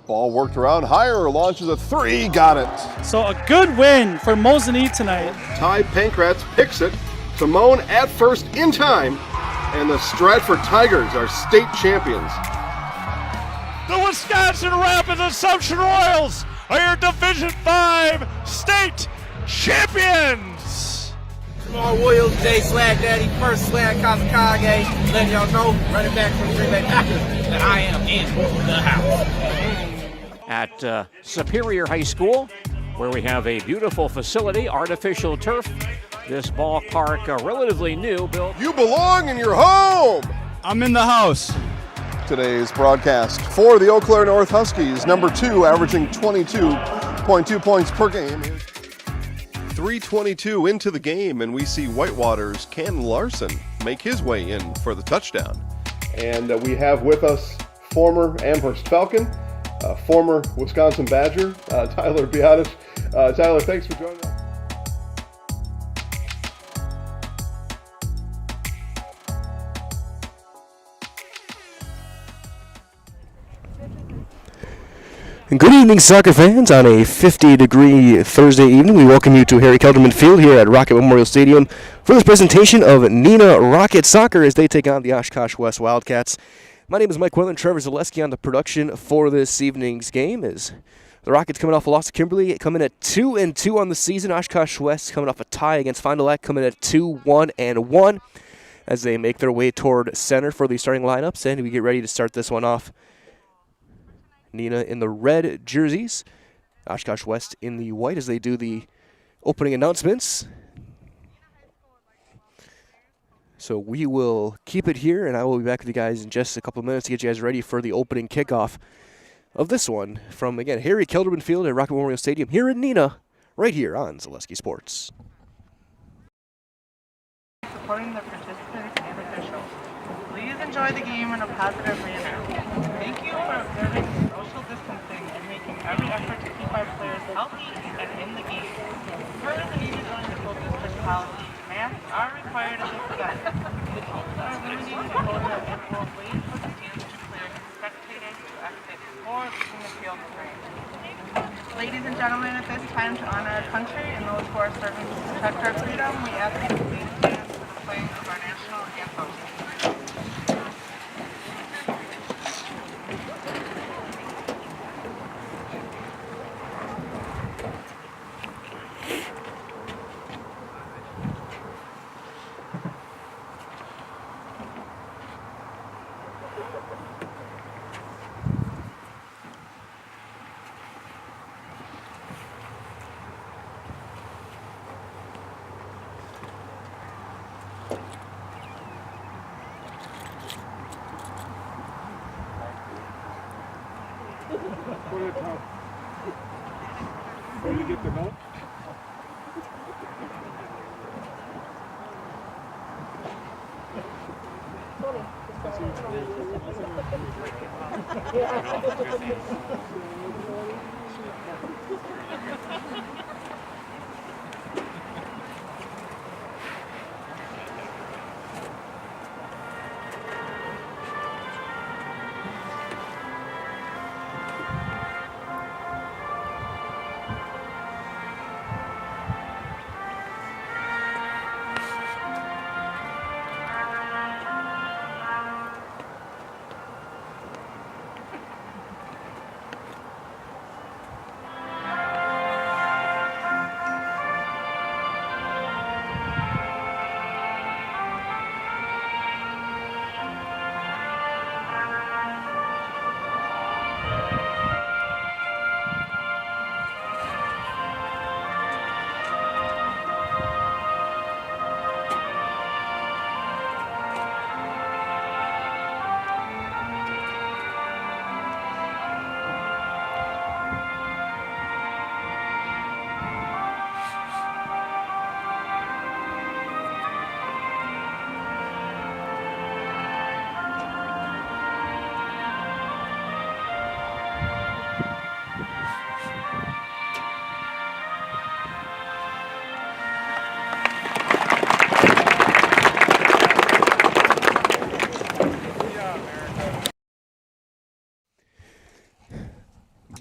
Ball worked around higher, launches a three, got it. So a good win for Mosinee tonight. Ty Pankratz picks it. Simone at first in time, and the Stratford Tigers are state champions. The Wisconsin Rapids Assumption Royals are your Division V state champions. Jamal Williams, Jay Slag Daddy, first Slag Kazakage, letting y'all know, running back from the Green Bay Packers, that I am in the house. At Superior High School, where we have a beautiful facility, artificial turf. This ballpark, relatively new, built. You belong in your home! I'm in the house. Today's broadcast for the Eau Claire North Huskies, number 2, averaging 22.2 points per game. 3:22 into the game, and we see Whitewater's Ken Larson make his way in for the touchdown. And we have with us former Amherst Falcon, former Wisconsin Badger, Tyler Biadish. Tyler, thanks for joining us. Good evening, soccer fans. On a 50-degree Thursday evening, we welcome you to Harry Kelderman Field here at Rocket Memorial Stadium for this presentation of Neenah Rocket Soccer as they take on the Oshkosh West Wildcats. My name is Mike Whelan. Trevor Zaleski on the production for this evening's game. As the Rockets coming off a loss to Kimberly, coming at 2-2 on the season. Oshkosh West coming off a tie against Fond du Lac, coming at 2-1-1 as they make their way toward center for the starting lineups, and we get ready to start this one off. Neenah in the red jerseys, Oshkosh West in the white as they do the opening announcements. So we will keep it here, and I will be back with you guys in just a couple of minutes to get you guys ready for the opening kickoff of this one from, again, Harry Kelderman Field at Rocket Memorial Stadium here in Neenah, right here on Zaleski Sports. Supporting the participants and officials. Please enjoy the game in a positive manner. Thank you for observing social distancing and making every effort to keep our players healthy and in the game. Per the Neenah Joint School District policy, masks are required at this event. The teams are limiting the quota and will wait for the stands to clear and spectators to exit before leaving the field frame. Ladies and gentlemen, at this time to honor our country and those who are serving to protect our freedom, we ask you to please stand for the playing of our national anthem.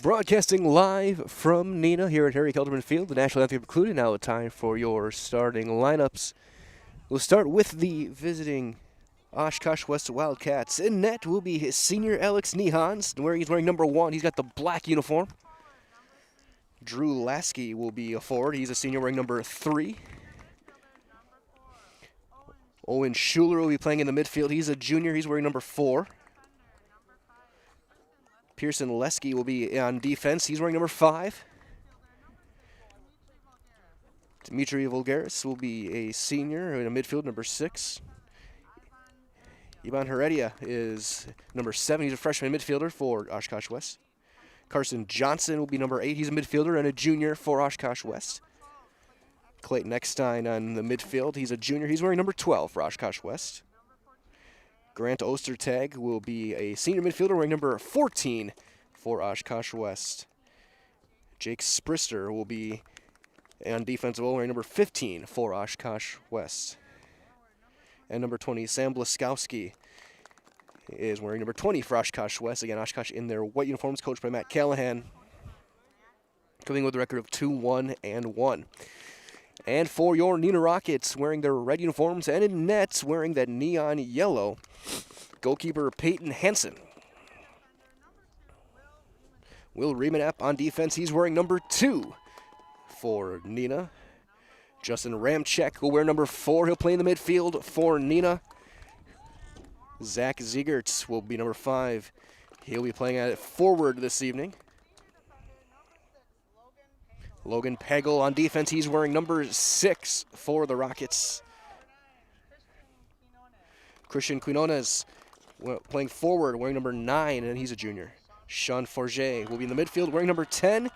Broadcasting live from Neenah here at Harry Kelderman Field, the national anthem included. Now time for your starting lineups. We'll start with the visiting Oshkosh West Wildcats. In net will be his senior Alex Nehans, where he's wearing number 1. He's got the black uniform. Drew Lasky will be a forward. He's a senior wearing number 3. Owen Schuler will be playing in the midfield. He's a junior. He's wearing number 4. Pearson Lesky will be on defense. He's wearing number 5. Dimitri Vulgaris will be a senior in a midfield, number 6. Ivan Heredia is number 7. He's a freshman midfielder for Oshkosh West. Carson Johnson will be number 8. He's a midfielder and a junior for Oshkosh West. Clayton Eckstein on the midfield. He's a junior. He's wearing number 12 for Oshkosh West. Grant Ostertag will be a senior midfielder wearing number 14 for Oshkosh West. Jake Sprister will be on defensive wearing number 15 for Oshkosh West. And number 20, Sam Blaskowski, is wearing number 20 for Oshkosh West. Again, Oshkosh in their white uniforms, coached by Matt Callahan, coming with a record of 2-1-1. And for your Neenah Rockets, wearing their red uniforms and in nets, wearing that neon yellow, goalkeeper Peyton Hansen. Will Riemanap on defense. He's wearing number 2 for Neenah. Justin Ramchek will wear number 4. He'll play in the midfield for Neenah. Zach Ziegerts will be number 5. He'll be playing at forward this evening. Logan Pagel on defense. He's wearing number 6 for the Rockets. Christian Quinones playing forward, wearing number 9, and he's a junior. Sean Forget will be in the midfield, wearing number 10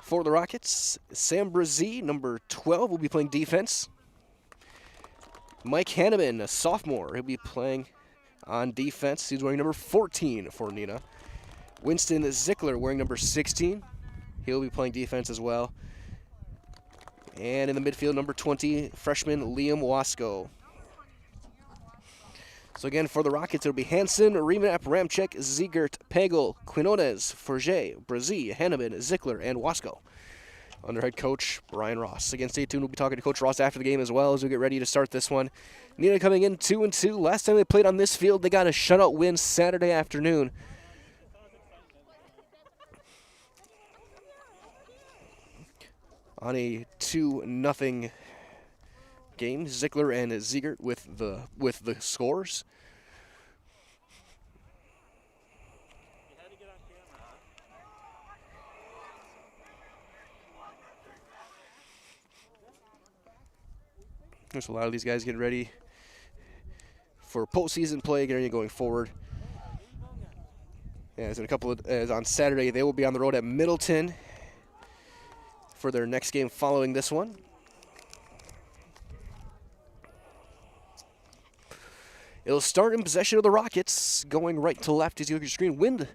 for the Rockets. Sam Brazee, number 12, will be playing defense. Mike Hanneman, a sophomore, he'll be playing on defense. He's wearing number 14 for Neenah. Winston Zickler wearing number 16. He'll be playing defense as well. And in the midfield, number 20, freshman Liam Wasco. So again, for the Rockets, it'll be Hansen, Riemanap, Ramchek, Ziegert, Pagel, Quinones, Forget, Brazee, Hanneman, Zickler, and Wasco. Under head coach Brian Ross. Again, stay tuned. We'll be talking to Coach Ross after the game as well as we get ready to start this one. Neenah coming in 2-2. Last time they played on this field, they got a shutout win Saturday afternoon. On a 2-0 game, Zickler and Ziegert with the scores. There's a lot of these guys getting ready for postseason play, getting going forward. As in as on Saturday, they will be on the road at Middleton for their next game following this one. It'll start in possession of the Rockets, going right to left as you look at your screen. Wind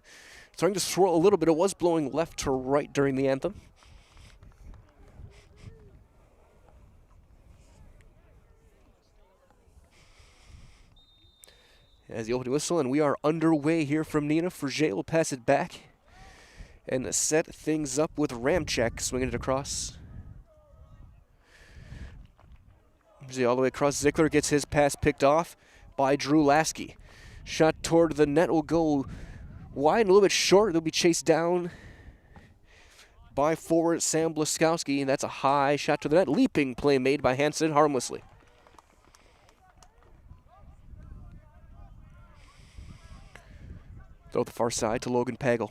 starting to swirl a little bit. It was blowing left to right during the anthem. As the opening whistle, and we are underway here from Neenah. Forget will pass it back and set things up with Ramchek swinging it across. All the way across. Zickler gets his pass picked off by Drew Lasky. Shot toward the net will go wide and a little bit short. They'll be chased down by forward Sam Blaskowski, and that's a high shot to the net. Leaping play made by Hansen harmlessly. Throw the far side to Logan Pagel.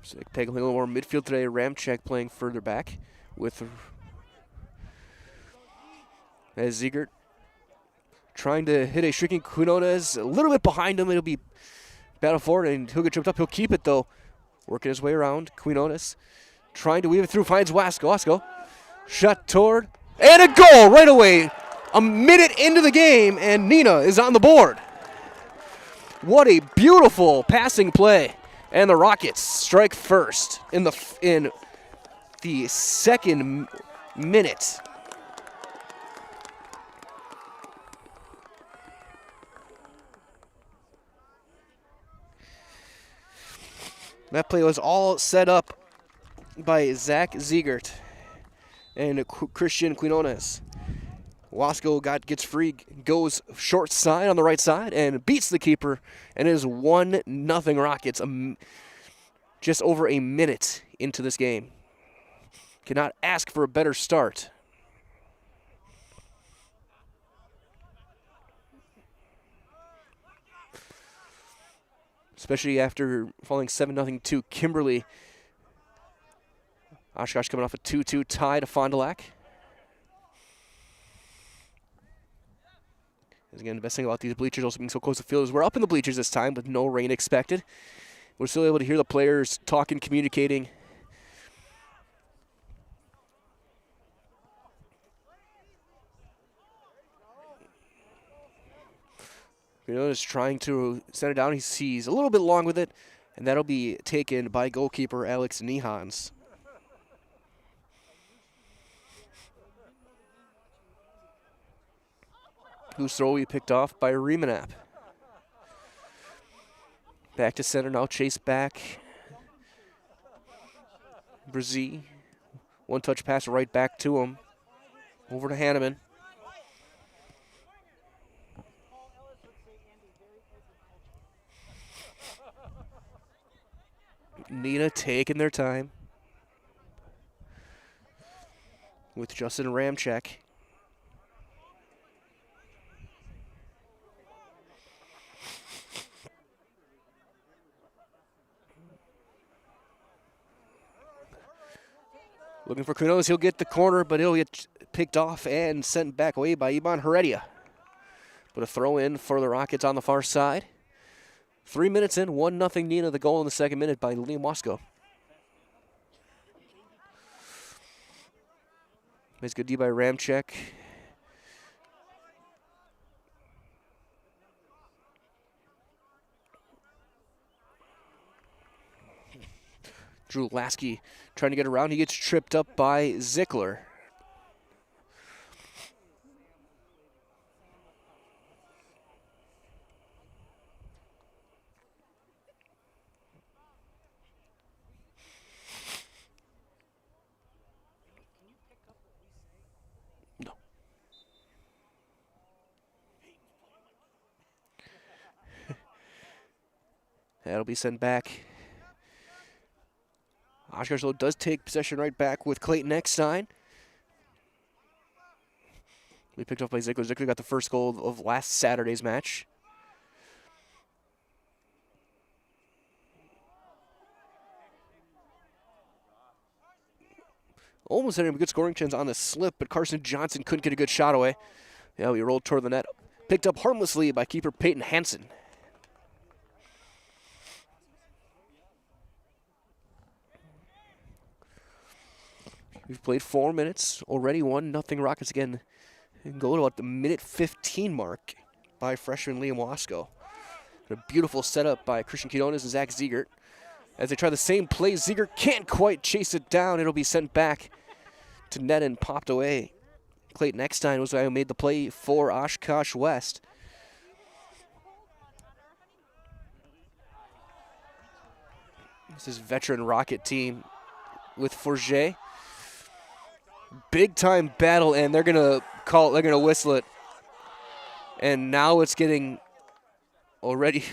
So Pagel a little more midfield today. Ramchek playing further back with as Ziegert trying to hit a shrinking Quinones a little bit behind him. It'll be battle forward and he'll get tripped up. He'll keep it though. Working his way around. Quinones trying to weave it through, finds Wasco. Wasco, shot toward, and a goal right away. A minute into the game, and Neenah is on the board. What a beautiful passing play. And the Rockets strike first in the second minute That play was all set up by Zach Ziegert and Christian Quinones. Wasco gets free, goes short side on the right side, and beats the keeper, and it is 1-0 Rockets just over a minute into this game. Cannot ask for a better start. Especially after falling 7-0 to Kimberly. Oshkosh coming off a 2-2 tie to Fond du Lac. Again, the best thing about these bleachers also being so close to the field is we're up in the bleachers this time with no rain expected. We're still able to hear the players talking, communicating. Is trying to send it down. He's a little bit long with it, and that'll be taken by goalkeeper Alex Nehans. Whose throw will be picked off by Remanap. Back to center now, chase back. Brzee. One touch pass right back to him. Over to Hanneman. Neenah taking their time with Justin Ramchek. Looking for Quinones. He'll get the corner, but he'll get picked off and sent back away by Iban Heredia. But a throw in for the Rockets on the far side. 3 minutes in, 1-0 Neenah, the goal in the second minute by Liam Wasco. Nice good D by Ramchek. Drew Lasky trying to get around. He gets tripped up by Zickler. No. That'll be sent back. Oshkosh does take possession right back with Clayton Eckstein. We picked up by Zickler. Zickler got the first goal of last Saturday's match. Almost had a good scoring chance on the slip, but Carson Johnson couldn't get a good shot away. Yeah, we rolled toward the net. Picked up harmlessly by keeper Peyton Hansen. We've played 4 minutes, already 1-0 Rockets again. And go to about the minute 15 mark by freshman Liam Wasco. And a beautiful setup by Christian Quinones and Zach Ziegert. As they try the same play, Ziegert can't quite chase it down. It'll be sent back to net and popped away. Clayton Eckstein was the guy who made the play for Oshkosh West. This is veteran Rocket team with Forget. Big time battle, and they're gonna whistle it. And now it's getting already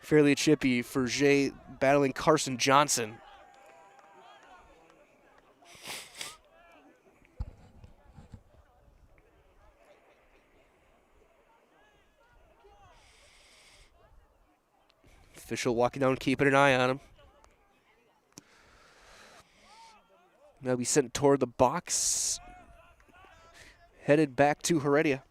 fairly chippy for Jay battling Carson Johnson. Official walking down, keeping an eye on him. Now be sent toward the box. Headed back to Heredia.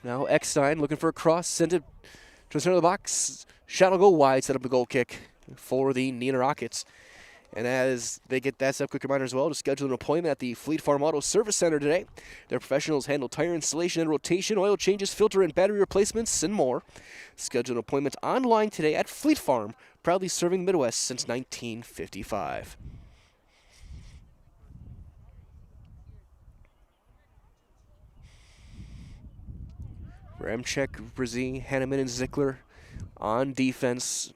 Now Eckstein looking for a cross. Sent it to the center of the box. Shot will go wide. Set up a goal kick for the Neenah Rockets. And as they get that set, quick reminder as well to schedule an appointment at the Fleet Farm Auto Service Center today. Their professionals handle tire installation and rotation, oil changes, filter and battery replacements, and more. Schedule an appointment online today at Fleet Farm, proudly serving the Midwest since 1955. Ramchek, Brzee, Hanneman, and Zickler on defense.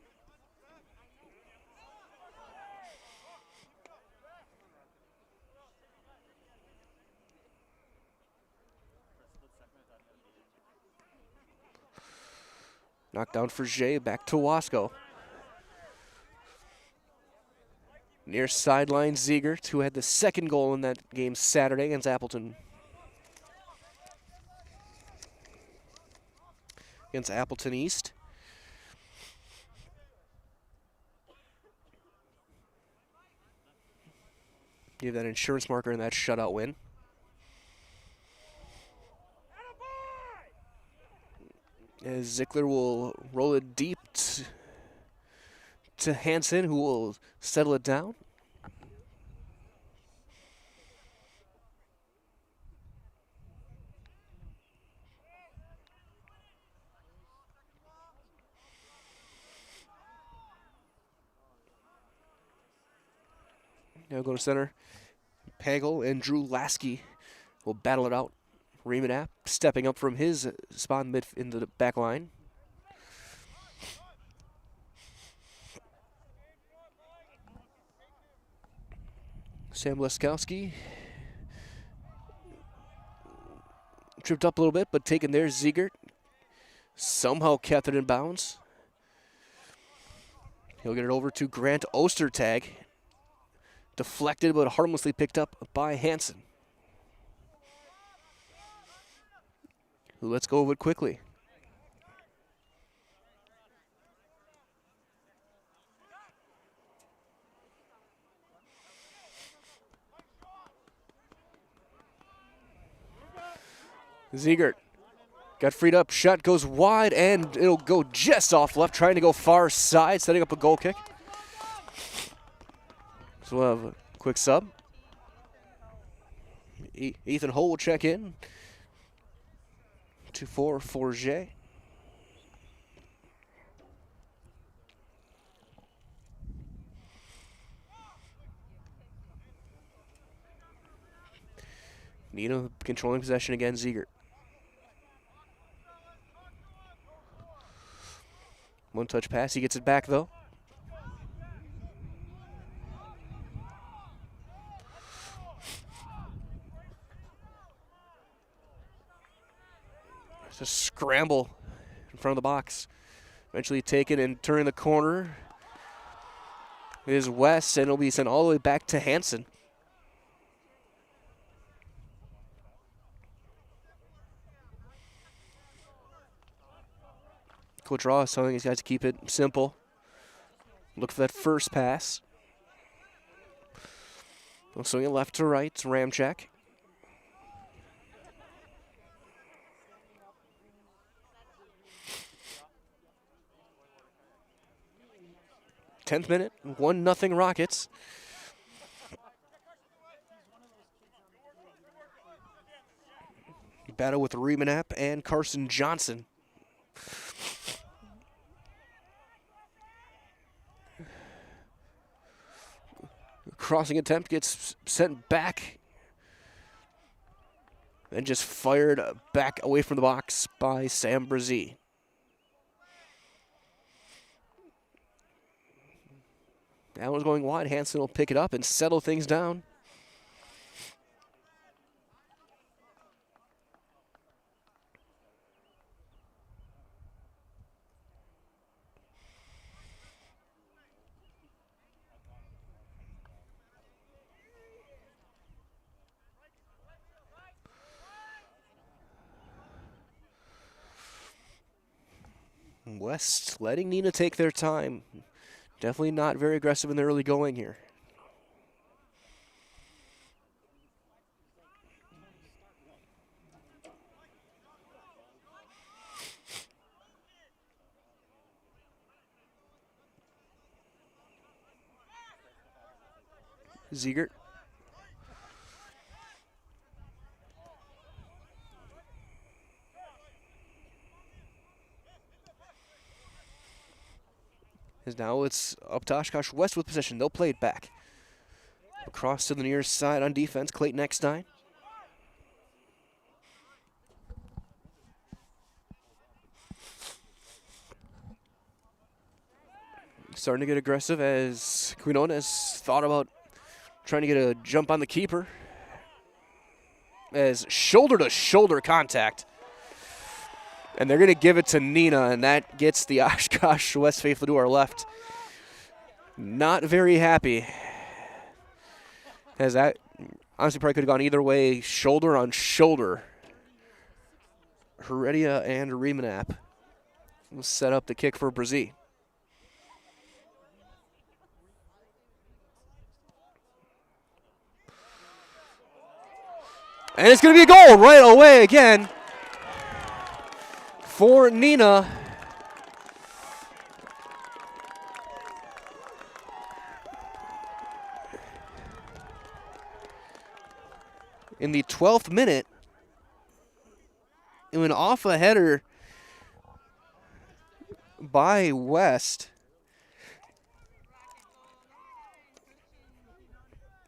Knockdown for Jay, back to Wasco. Near sideline, Ziegert, who had the second goal in that game Saturday against Appleton. Against Appleton East. Give that insurance marker in that shutout win. As Zickler will roll it deep to Hansen, who will settle it down. Now go to center. Pagel and Drew Lasky will battle it out. Remanap stepping up from his spot in the back line. Sam Leskowski tripped up a little bit, but taken there. Ziegert somehow kept it in bounds. He'll get it over to Grant Ostertag. Deflected, but harmlessly picked up by Hansen, who lets go of it quickly. Ziegert got freed up, shot goes wide, and it'll go just off left, trying to go far side, setting up a goal kick. So we'll have a quick sub. Ethan Hull will check in. 2-4 for Jay. Neenah controlling possession again, Ziegert. One touch pass, he gets it back though. It's a scramble in front of the box. Eventually taken and turning the corner is West, and it'll be sent all the way back to Hansen. Coach Ross telling these guys to keep it simple. Look for that first pass. Swinging left to right, Ramchek. Tenth minute, 1-0 Rockets. Battle with Remanap and Carson Johnson. Crossing attempt gets sent back and just fired back away from the box by Sam Brzee. That one's going wide. Hansen will pick it up and settle things down. West letting Neenah take their time. Definitely not very aggressive in the early going here. Ziegert. As now it's up to Oshkosh West with possession. They'll play it back. Across to the near side on defense. Clayton Eckstein. starting to get aggressive as Quinones thought about trying to get a jump on the keeper. As shoulder-to-shoulder contact. And they're going to give it to Neenah, and that gets the Oshkosh West faithful to our left not very happy. As that honestly probably could have gone either way, shoulder on shoulder. Heredia and Remanap will set up the kick for Brazil. And it's going to be a goal right away again for Neenah. In the 12th minute, it went off a header by West.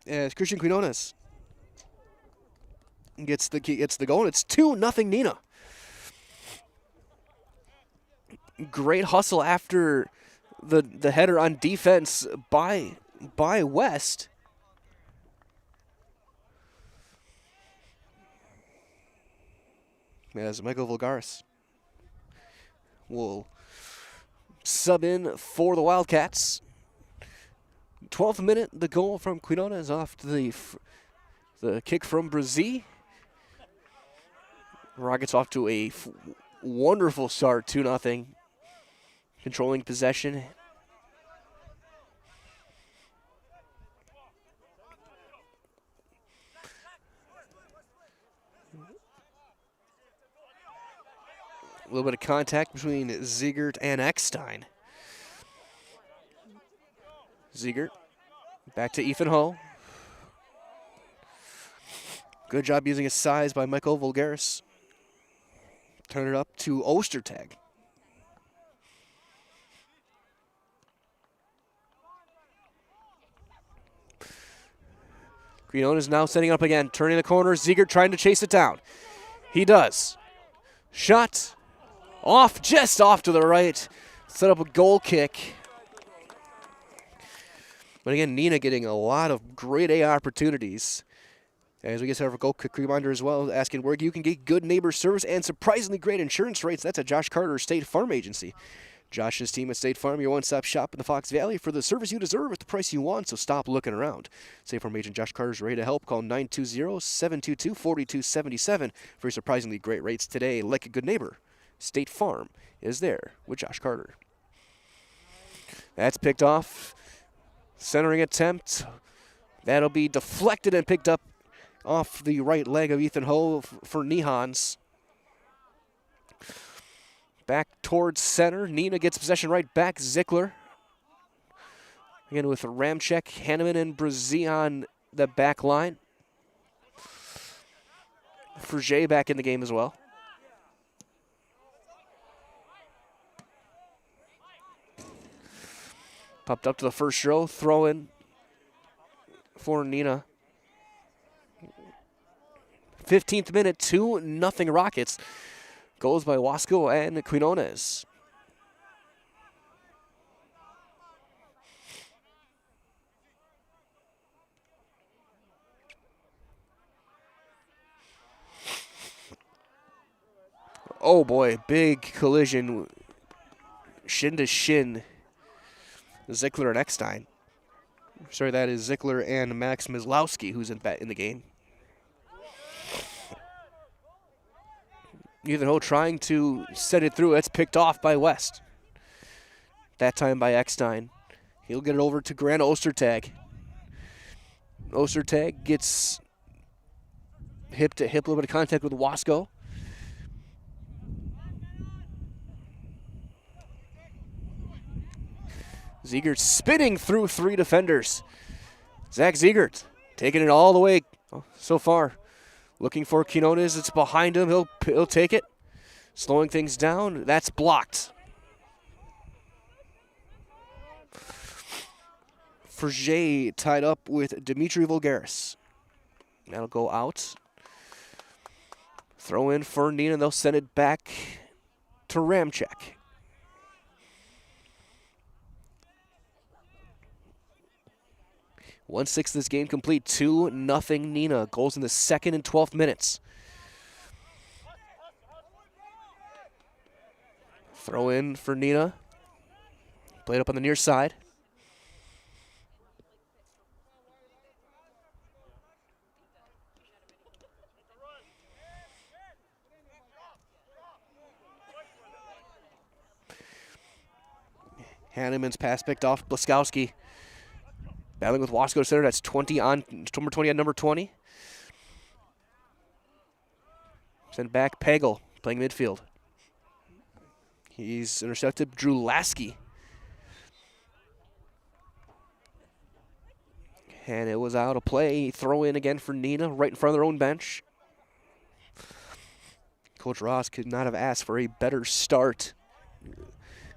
As Christian Quinones gets the goal, and it's 2-0 Neenah. Great hustle after the header on defense by West. As Michael Vulgaris will sub in for the Wildcats. 12th minute, the goal from Quinones off to the kick from Brazil. Rockets off to a wonderful start, 2-0. Controlling possession. A little bit of contact between Ziegert and Eckstein. Ziegert back to Ethan Ho. Good job using his size by Michael Vulgaris. Turn it up to Ostertag. Quinones now setting up again, turning the corner. Ziegert trying to chase it down. He does. Shot off, just off to the right. Set up a goal kick. But again, Neenah getting a lot of great A opportunities. As we get set up for goal kick reminder as well, asking where you can get good neighbor service and surprisingly great insurance rates. That's at Josh Carter State Farm Agency. Josh's team at State Farm, your one-stop shop in the Fox Valley for the service you deserve at the price you want, so stop looking around. State Farm agent Josh Carter is ready to help. Call 920-722-4277 for your surprisingly great rates today. Like a good neighbor, State Farm is there with Josh Carter. That's picked off. Centering attempt. That'll be deflected and picked up off the right leg of Ethan Ho for Nihans. Back towards center. Neenah gets possession right back. Zickler. Again with Ramchek, Hanneman, and Brazil on the back line. Frege back in the game as well. Popped up to the first row. Throw in for Neenah. 15th minute, 2-0 Rockets. Goals by Wasco and Quinones. Oh boy, big collision. Shin to shin. Zickler and Eckstein. Sorry, that is Zickler and Max Mislowski who's in the game. Ethan Ho trying to set it through. It's picked off by West. That time by Eckstein. He'll get it over to Grant Ostertag. Ostertag gets hip to hip, a little bit of contact with Wasco. Ziegert spinning through three defenders. Zach Ziegert taking it all the way so far. Looking for Quinones. It's behind him. He'll take it. Slowing things down. That's blocked. Frege tied up with Dimitri Vulgaris. That'll go out. Throw in for Neenah, and they'll send it back to Ramchek. 1/6 of this game complete. 2-0 Neenah. Goals in the 2nd and 12th minutes. Throw in for Neenah. Played up on the near side. Hanneman's pass picked off. Blaskowski battling with Wasco center. That's 20 on number 20 on number 20. Sent back Pagel playing midfield. He's intercepted Drew Lasky. And it was out of play. Throw in again for Neenah right in front of their own bench. Coach Ross could not have asked for a better start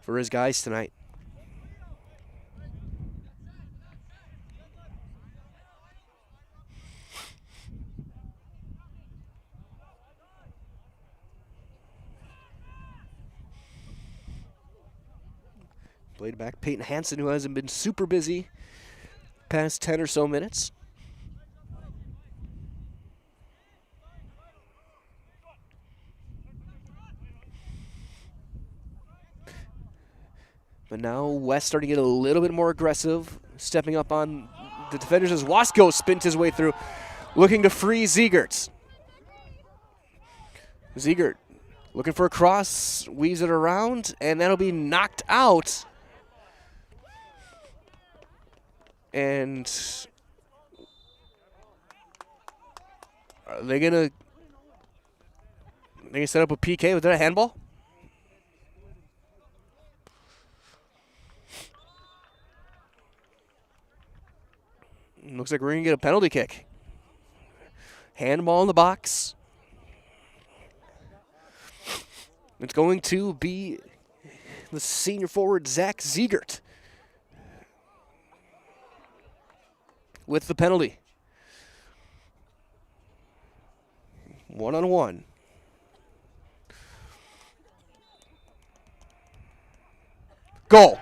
for his guys tonight. Played back Peyton Hansen, who hasn't been super busy past 10 or so minutes. But now West starting to get a little bit more aggressive, stepping up on the defenders as Wasco spins his way through, looking to free Ziegert. Ziegert looking for a cross, weaves it around, and that'll be knocked out. And are they gonna set up a PK? Was that a handball? Looks like we're gonna get a penalty kick. Handball in the box. It's going to be the senior forward Zach Ziegert with the penalty. 1-on-1. Goal.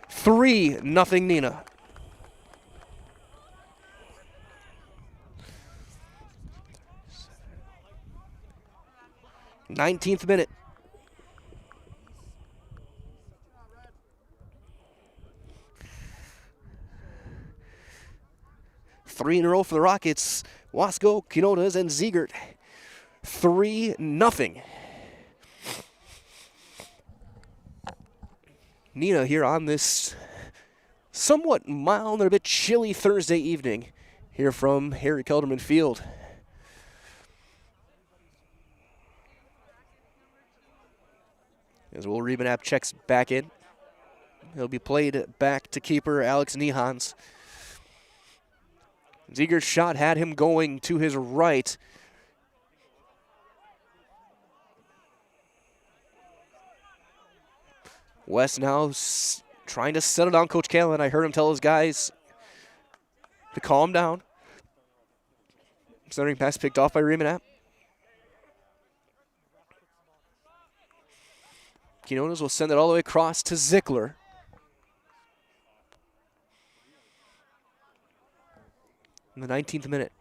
3-0 Neenah. 19th minute. Three in a row for the Rockets. Wasco, Quinones, and Ziegert. 3-0. Neenah here on this somewhat mild and a bit chilly Thursday evening here from Harry Kelderman Field. As Will Riebenap checks back in. He'll be played back to keeper Alex Nehans. Ziegert's shot had him going to his right. West now trying to settle down Coach Callan. I heard him tell his guys to calm down. Centering pass picked off by Riebenap. Quinones will send it all the way across to Zickler. In the 19th minute.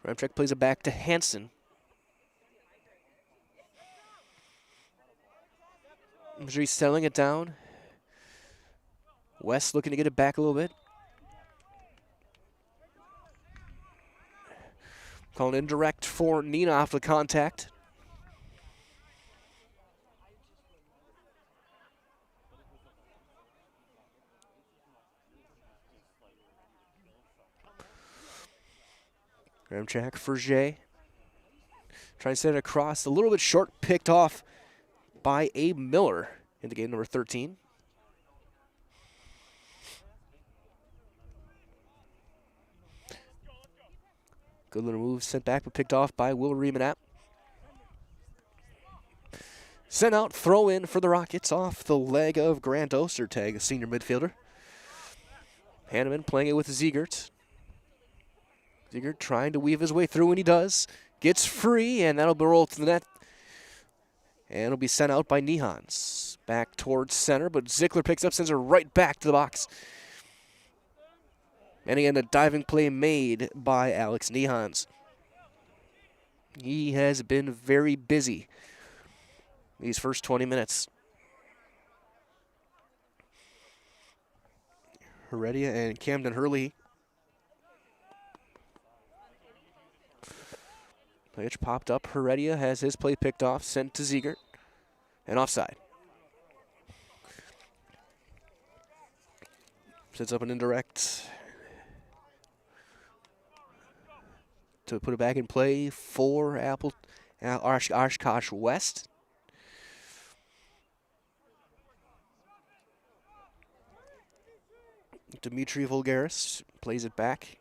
Ramchek plays it back to Hansen. Missouri settling it down. West looking to get it back a little bit. Calling indirect for Neenah off the contact. Ramchak for Jay. Trying to send it across. A little bit short, picked off by Abe Miller into game number 13. Good little move sent back, but picked off by Will Riebenap. Sent out, throw in for the Rockets off the leg of Grant Ostertag, a senior midfielder. Hanneman playing it with Ziegert. Ziegert trying to weave his way through, and he does. gets free, and that'll be rolled to the net. And it'll be sent out by Nehans. Back towards center, but Zickler picks up, sends her right back to the box. And again, a diving play made by Alex Nehans. He has been very busy these first 20 minutes. Heredia and Camden Hurley. Pitch popped up. Heredia has his play picked off, sent to Ziegert, and offside. Sets up an indirect to put it back in play for Oshkosh West. Dimitri Vulgaris plays it back.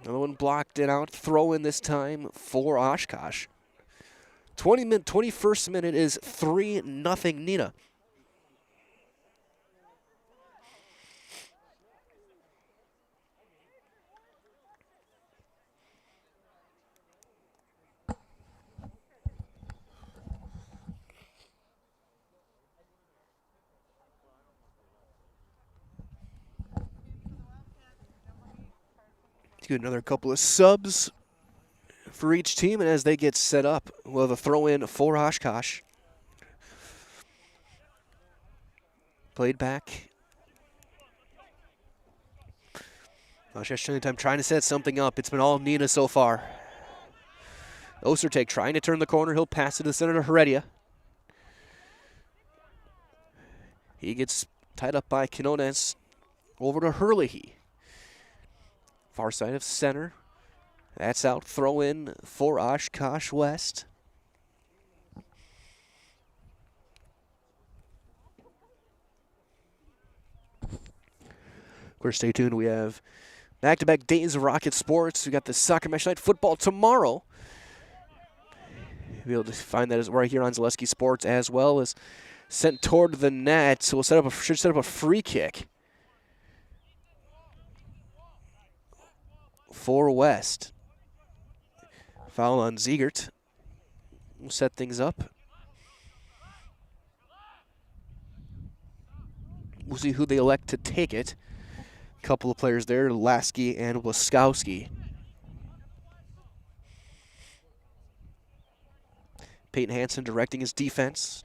Another one blocked and out. Throw in this time for Oshkosh. 21st minute is 3-0 Neenah. Another couple of subs for each team, and as they get set up, we'll have a throw in for Oshkosh. Played back. Oshkosh time trying to set something up. It's been all Neenah so far. Ostertag trying to turn the corner. He'll pass it to the center to Heredia. He gets tied up by Quinones. Over to Hurley. Far side of center. That's out. Throw in for Oshkosh West. Of course, stay tuned. We have back-to-back days of Rocket Sports. We got the Soccer Match Night football tomorrow. You'll be able to find that right here on Zaleski Sports, as well as sent toward the net. So we'll should set up a free kick for West. Foul on Ziegert. We'll set things up. We'll see who they elect to take it. A couple of players there, Lasky and Waskowski. Peyton Hansen directing his defense.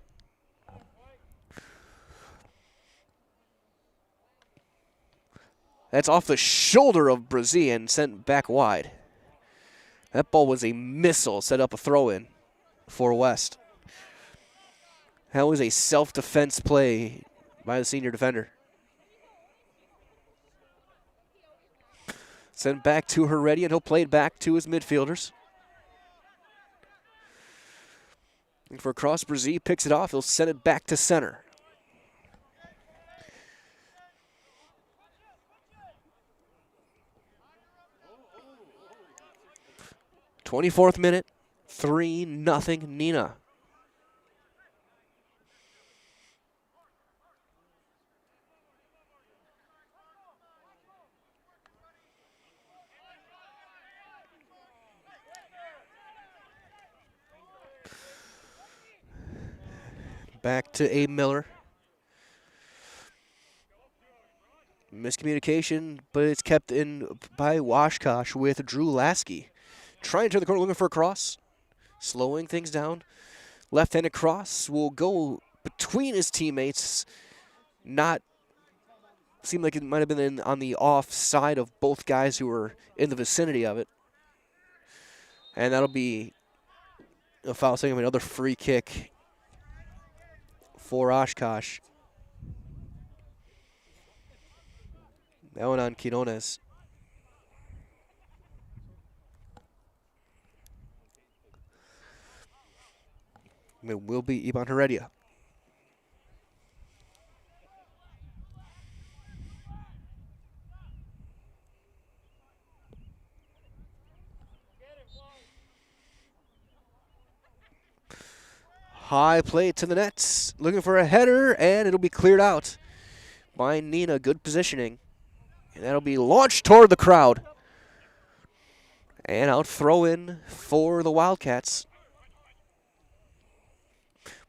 That's off the shoulder of Brazil and sent back wide. That ball was a missile, set up a throw-in for West. That was a self-defense play by the senior defender. Sent back to Heredia, and he'll play it back to his midfielders. And for a cross, Brazil picks it off. He'll send it back to center. 24th minute, 3-0 Neenah. Back to Abe Miller. Miscommunication, but it's kept in by Oshkosh with Drew Lasky. Trying to turn the corner, looking for a cross. Slowing things down. Left-handed cross will go between his teammates. Not seemed like it might have been on the off side of both guys who were in the vicinity of it. And that'll be a foul, saying another free kick for Oshkosh. That one on Quinones. It will be Iban Heredia. High play to the nets. Looking for a header, and it'll be cleared out by Neenah. Good positioning. And that'll be launched toward the crowd. And out throw in for the Wildcats.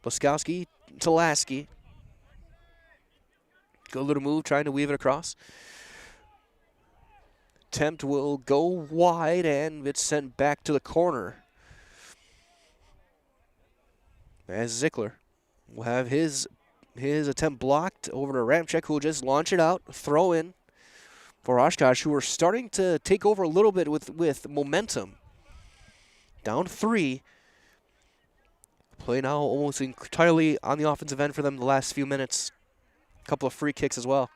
Blaskowski to Lasky. Good little move, trying to weave it across. Attempt will go wide, and it's sent back to the corner. As Zickler will have his attempt blocked over to Ramchek, who will just launch it out. Throw in for Oshkosh, who are starting to take over a little bit with momentum. Down 3. Play now almost entirely on the offensive end for them the last few minutes. A couple of free kicks as well.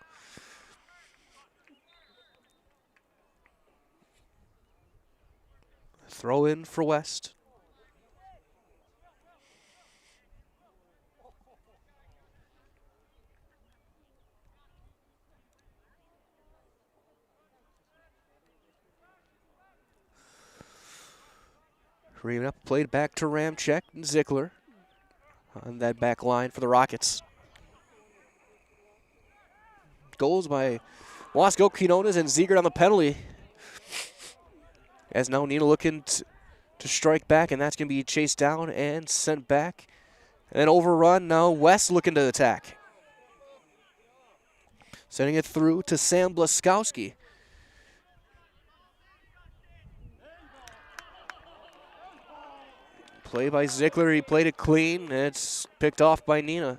Throw in for West. Reaming up, played back to Ramchek and Zickler on that back line for the Rockets. Goals by Wasco, Quinones, and Ziegert on the penalty. As now Neenah looking to strike back, and that's going to be chased down and sent back. And overrun, now West looking to attack. Sending it through to Sam Blaskowski. Play by Zickler, he played it clean, and it's picked off by Neenah.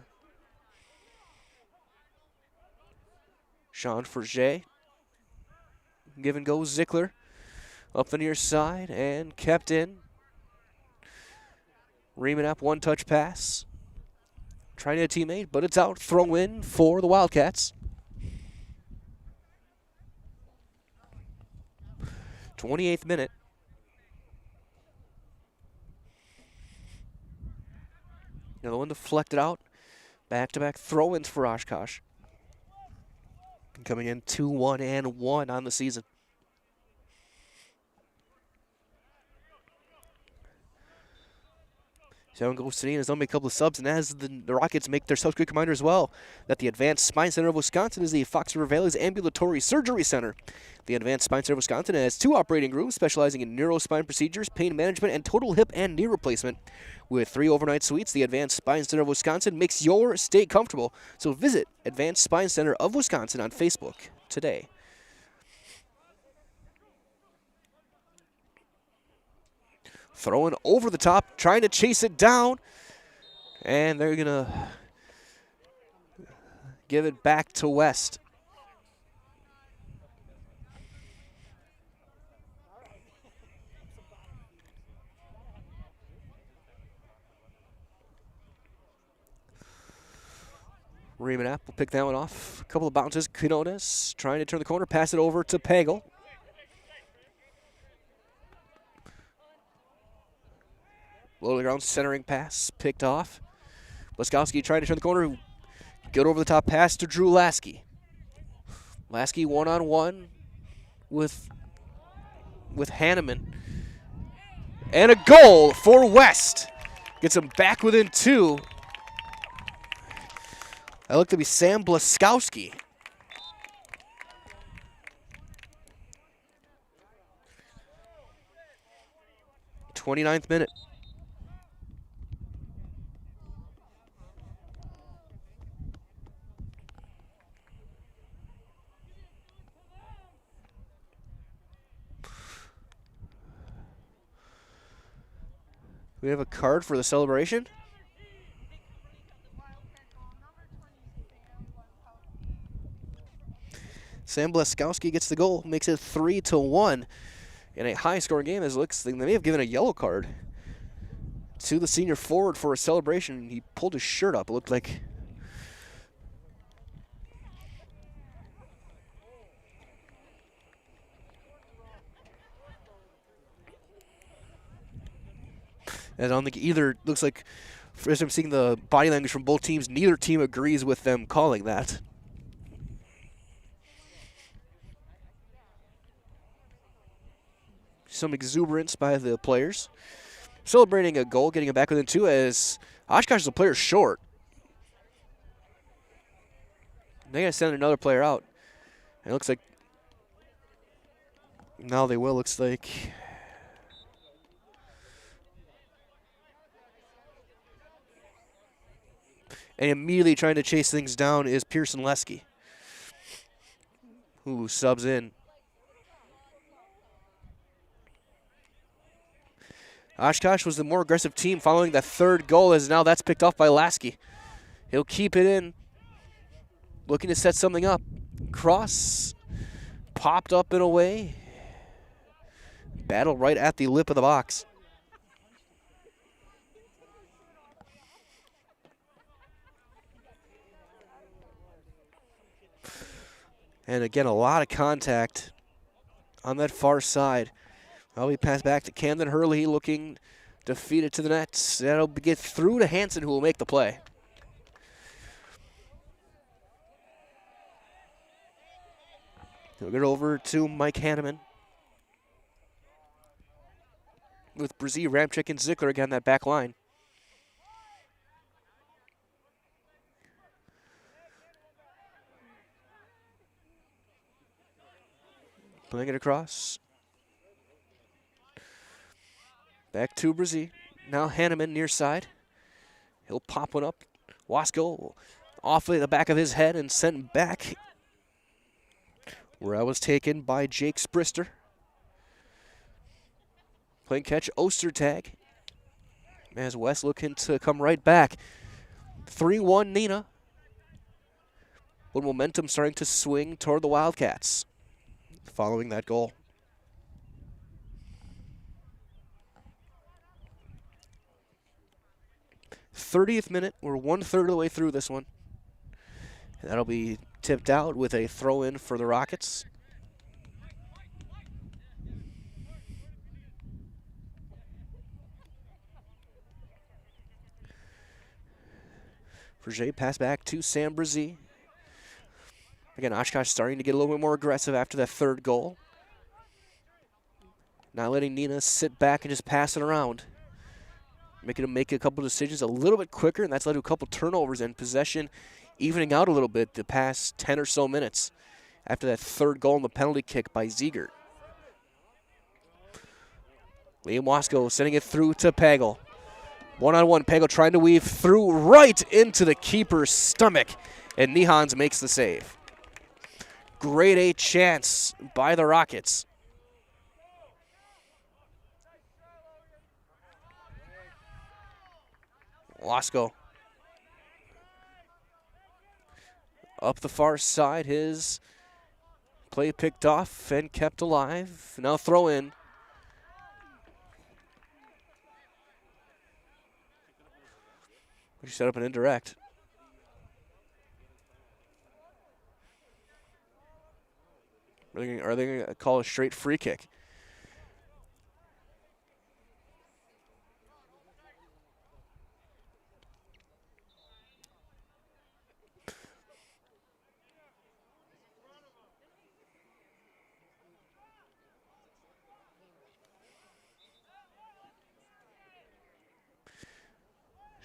Sean Forget. Give and go Zickler. Up the near side and kept in. Reaming up, one-touch pass. Trying to teammate, but it's out. Throw in for the Wildcats. 28th minute. Another one deflected out. Back-to-back throw-ins for Oshkosh. Coming in 2-1-1 on the season. Seven goes to Neenah. There's only a couple of subs, and as the Rockets make their subs, quick reminder as well that the Advanced Spine Center of Wisconsin is the Fox River Valley's ambulatory surgery center. The Advanced Spine Center of Wisconsin has 2 operating rooms specializing in neurospine procedures, pain management, and total hip and knee replacement. With 3 overnight suites, the Advanced Spine Center of Wisconsin makes your stay comfortable. So visit Advanced Spine Center of Wisconsin on Facebook today. Throwing over the top, trying to chase it down. And they're going to give it back to West. Reaming up will pick that one off. A couple of bounces. Quinones trying to turn the corner, pass it over to Pagel. Low to the ground, centering pass, picked off. Blaskowski trying to turn the corner. Good over the top pass to Drew Lasky. Lasky one-on-one with Hanneman. And a goal for West. Gets him back within 2. That looked to be Sam Blaskowski. 29th minute. We have a card for the celebration. Sam Blaskowski gets the goal, makes it 3-1 in a high-scoring game. As it looks, they may have given a yellow card to the senior forward for a celebration. He pulled his shirt up. It looked like. As I don't think either, looks like, as I'm seeing the body language from both teams, neither team agrees with them calling that. Some exuberance by the players. Celebrating a goal, getting it back within 2 as Oshkosh is a player short. They got to send another player out. And it looks like, now they will, looks like And immediately trying to chase things down is Pearson Lesky, who subs in. Oshkosh was the more aggressive team following that third goal, as now that's picked off by Lasky. He'll keep it in, looking to set something up. Cross popped up and away. Battle right at the lip of the box. And again, a lot of contact on that far side. Well, we pass back to Camden Hurley, looking to feed it to the net. That'll get through to Hansen, who will make the play. He'll get it over to Mike Hanneman. With Brzee, Ramczyk, and Zickler again, that back line. Playing it across. Back to Brzee. Now Hanneman near side. He'll pop one up. Wasco off the back of his head and sent back. Where I was taken by Jake Sprister. Playing catch, Ostertag. As West looking to come right back. 3-1 Neenah. But momentum starting to swing toward the Wildcats following that goal. 30th minute, we're 1/3 of the way through this one. And that'll be tipped out with a throw-in for the Rockets. Verger pass back to Sam Brzee. Again, Oshkosh starting to get a little bit more aggressive after that third goal. Not letting Neenah sit back and just pass it around. Making them make a couple decisions a little bit quicker, and that's led to a couple turnovers and possession evening out a little bit the past 10 or so minutes after that third goal and the penalty kick by Ziegert. Liam Wasco sending it through to Pagel. One-on-one, Pagel trying to weave through right into the keeper's stomach, and Nihans makes the save. Grade A chance by the Rockets. Wasco. Up the far side, his play picked off and kept alive. Now throw in. We set up an indirect. Are they going to call a straight free kick?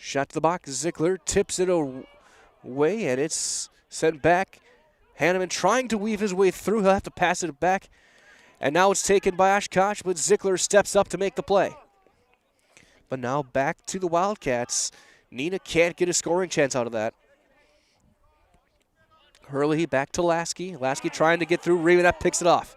Shot to the box. Zickler tips it away, and it's sent back. Hanneman trying to weave his way through. He'll have to pass it back. And now it's taken by Oshkosh, but Zickler steps up to make the play. But now back to the Wildcats. Neenah can't get a scoring chance out of that. Hurley back to Lasky. Lasky trying to get through. Ravenette picks it off.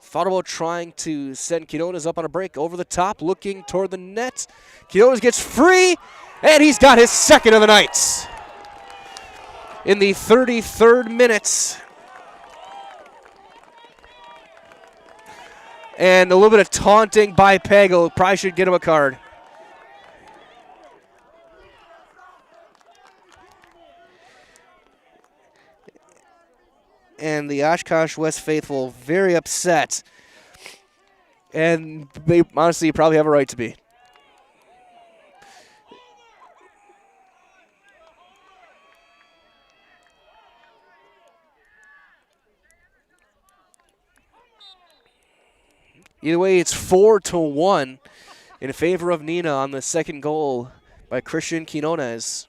Thought about trying to send Quinones up on a break over the top, looking toward the net. Quinones gets free, and he's got his second of the night. In the 33rd minute. And a little bit of taunting by Pagel. Probably should get him a card. And the Oshkosh West faithful very upset. And they honestly probably have a right to be. Either way, it's 4-1 in favor of Neenah on the second goal by Christian Quinones.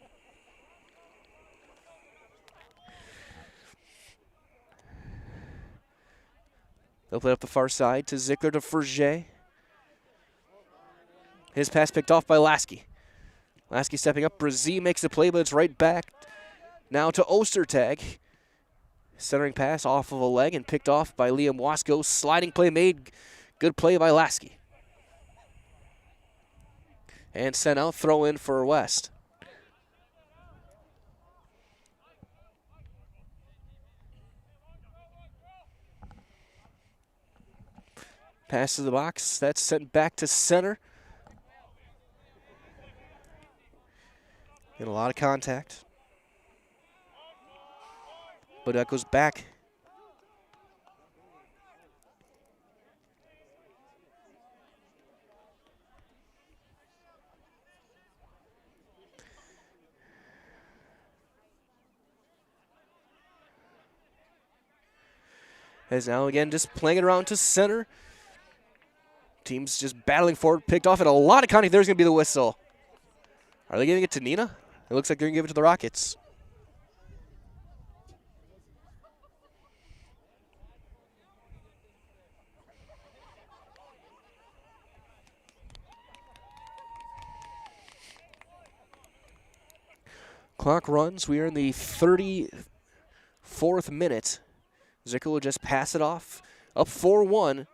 They'll play up the far side to Zickler to Verger. His pass picked off by Lasky. Lasky stepping up. Brzee makes the play, but it's right back now to Ostertag. Centering pass off of a leg and picked off by Liam Wasco. Sliding play made. Good play by Lasky. And sent out, throw in for West. Pass to the box. That's sent back to center. And a lot of contact. But that goes back. As now again just playing it around to center. Team's just battling forward, picked off, and a lot of contact. There's going to be the whistle. Are they giving it to Neenah? It looks like they're going to give it to the Rockets. Clock runs. We are in the 34th minute. Zickler will just pass it off. Up 4-1.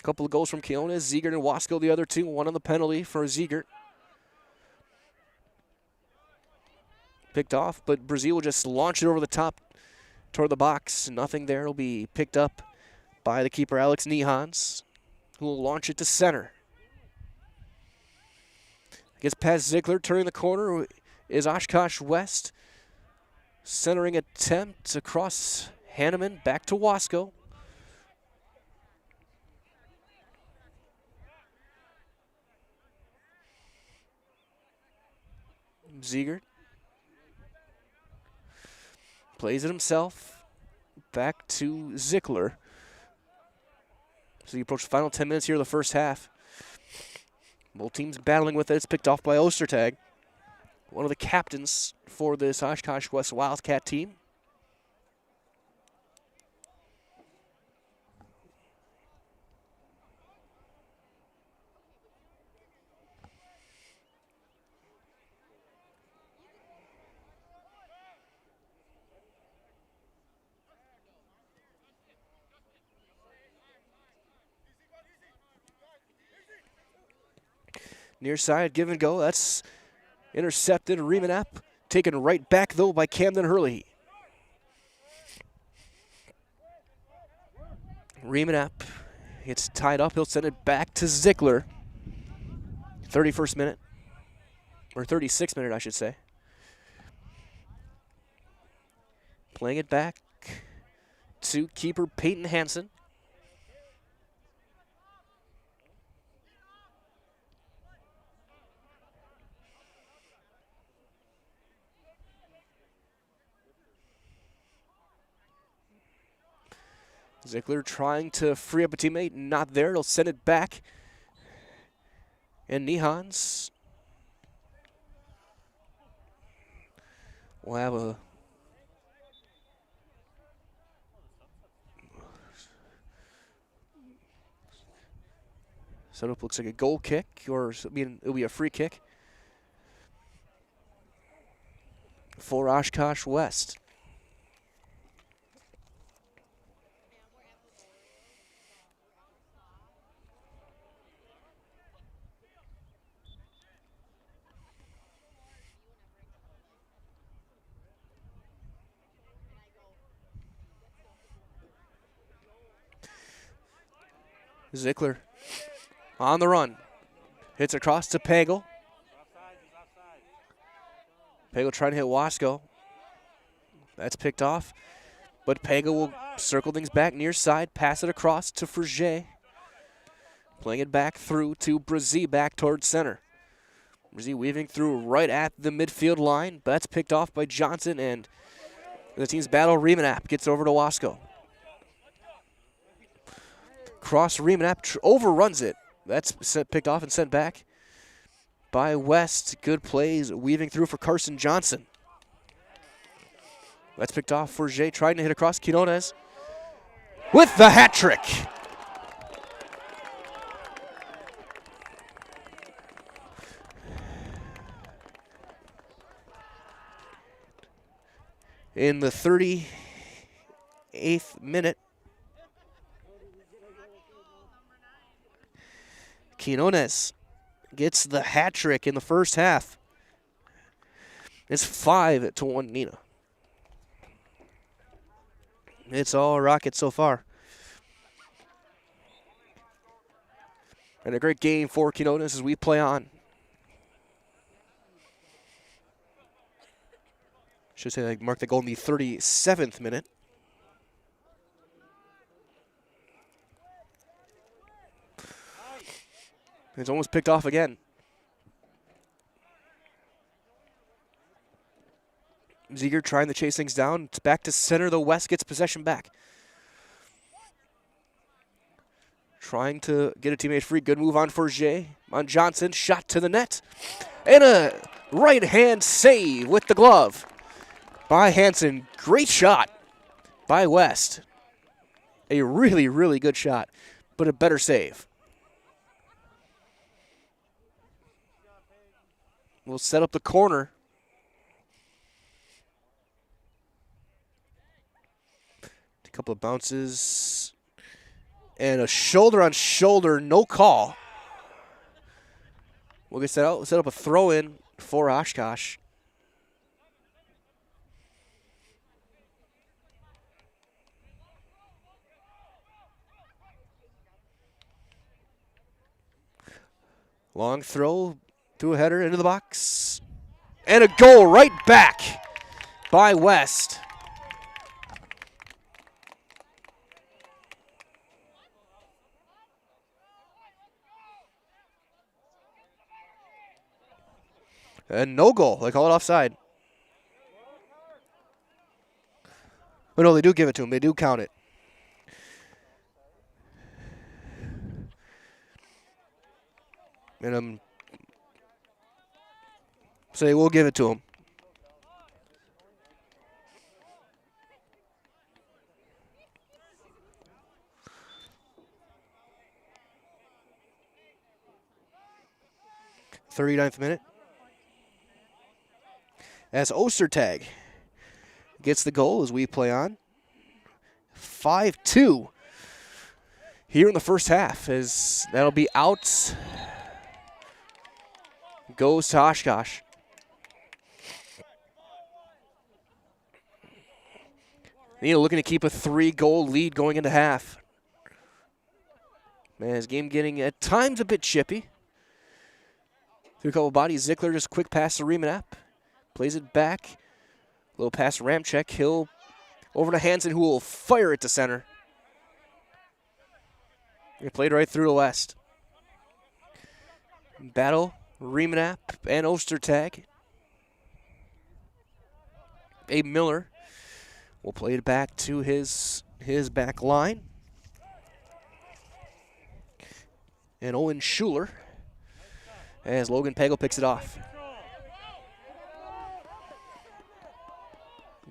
Couple of goals from Keonis, Ziegert and Wasco, the other two. One on the penalty for Ziegert. Picked off, but Brzee will just launch it over the top toward the box. Nothing there. It'll be picked up by the keeper, Alex Nehans, who will launch it to center. Gets past Ziegler, turning the corner is Oshkosh West. Centering attempt across Hanneman, back to Wasco. Ziegert plays it himself. Back to Zickler. So you approach the final 10 minutes here of the first half. Both teams battling with it. It's picked off by Ostertag, one of the captains for this Oshkosh West Wildcat team. Near side, give and go. That's intercepted. Remanap taken right back, though, by Camden Hurley. Remanap gets tied up. He'll send it back to Zickler. 31st minute. Or 36th minute, I should say. Playing it back to keeper Peyton Hansen. Zickler trying to free up a teammate, not there. He'll send it back. And Nehans will have a setup. Looks like a goal kick, or it'll be a free kick for Oshkosh West. Zickler on the run. Hits across to Pagel. Pagel trying to hit Wasco. That's picked off. But Pagel will circle things back near side. Pass it across to Frege. Playing it back through to Brzee back towards center. Brzee weaving through right at the midfield line. But that's picked off by Johnson. And the team's battle, Remanap gets over to Wasco. Cross Remanap overruns it. That's picked off and sent back by West. Good plays weaving through for Carson Johnson. That's picked off for Jay, trying to hit across. Quinones with the hat trick. in the 38th minute. Quinones gets the hat trick in the first half. It's 5-1 Neenah. It's all Rockets so far. And a great game for Quinones as we play on. Should say I marked the goal in the 37th minute. It's almost picked off again. Ziegler trying to chase things down. It's back to center. The West gets possession back. Trying to get a teammate free. Good move on Forget. On Johnson. Shot to the net. And a right-hand save with the glove by Hansen. Great shot by West. A really, really good shot, but a better save. We'll set up the corner. A couple of bounces. And a shoulder on shoulder, no call. We'll get set up a throw in for Oshkosh. Long throw to a header into the box. And a goal right back by West. And no goal. They call it offside. Oh, no, they do give it to him. They do count it. And so we'll give it to him. "39th minute. As Ostertag gets the goal as we play on. 5-2 here in the first half, as that'll be out. Goes to Oshkosh. Neenah looking to keep a 3-goal lead going into half. Man, his game getting at times a bit chippy. Through a couple bodies, Ziegler just quick pass to Riemann. Plays it back. Little pass to Ramchek. Hill over to Hansen, who will fire it to center. He played right through to West. Battle, Riemann and Ostertag. Abe Miller will play it back to his back line. And Owen Schuler as Logan Pagel picks it off.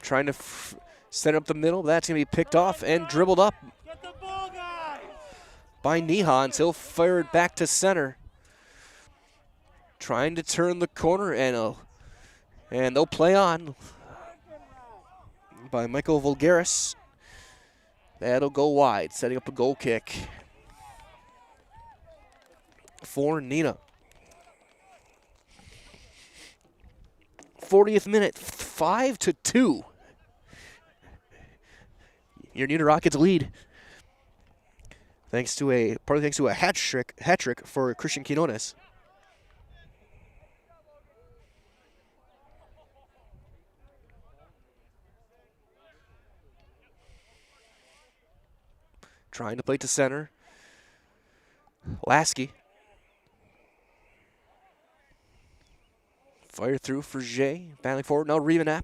Trying to set up the middle. That's going to be picked off and dribbled up by Neenah until fired back to center. Trying to turn the corner, and they'll play on by Michael Vulgaris. That'll go wide, setting up a goal kick for Neenah. 40th minute, 5-2. Your Neenah Rockets lead, thanks to a hat trick for Christian Quinones. Trying to play to center. Lasky. Fire through for Jay. Battling forward. Now Riemann.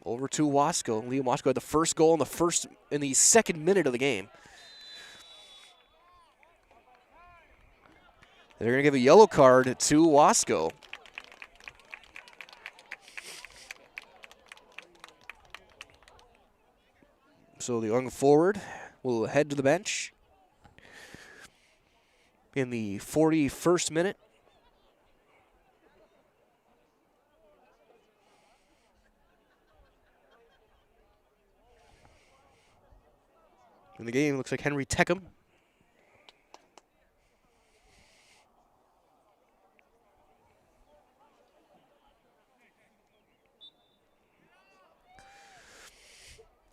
Over to Wasco. Liam Wasco had the first goal in the second minute of the game. They're going to give a yellow card to Wasco. So the young forward will head to the bench in the 41st minute. in the game. Looks like Henry Teckham.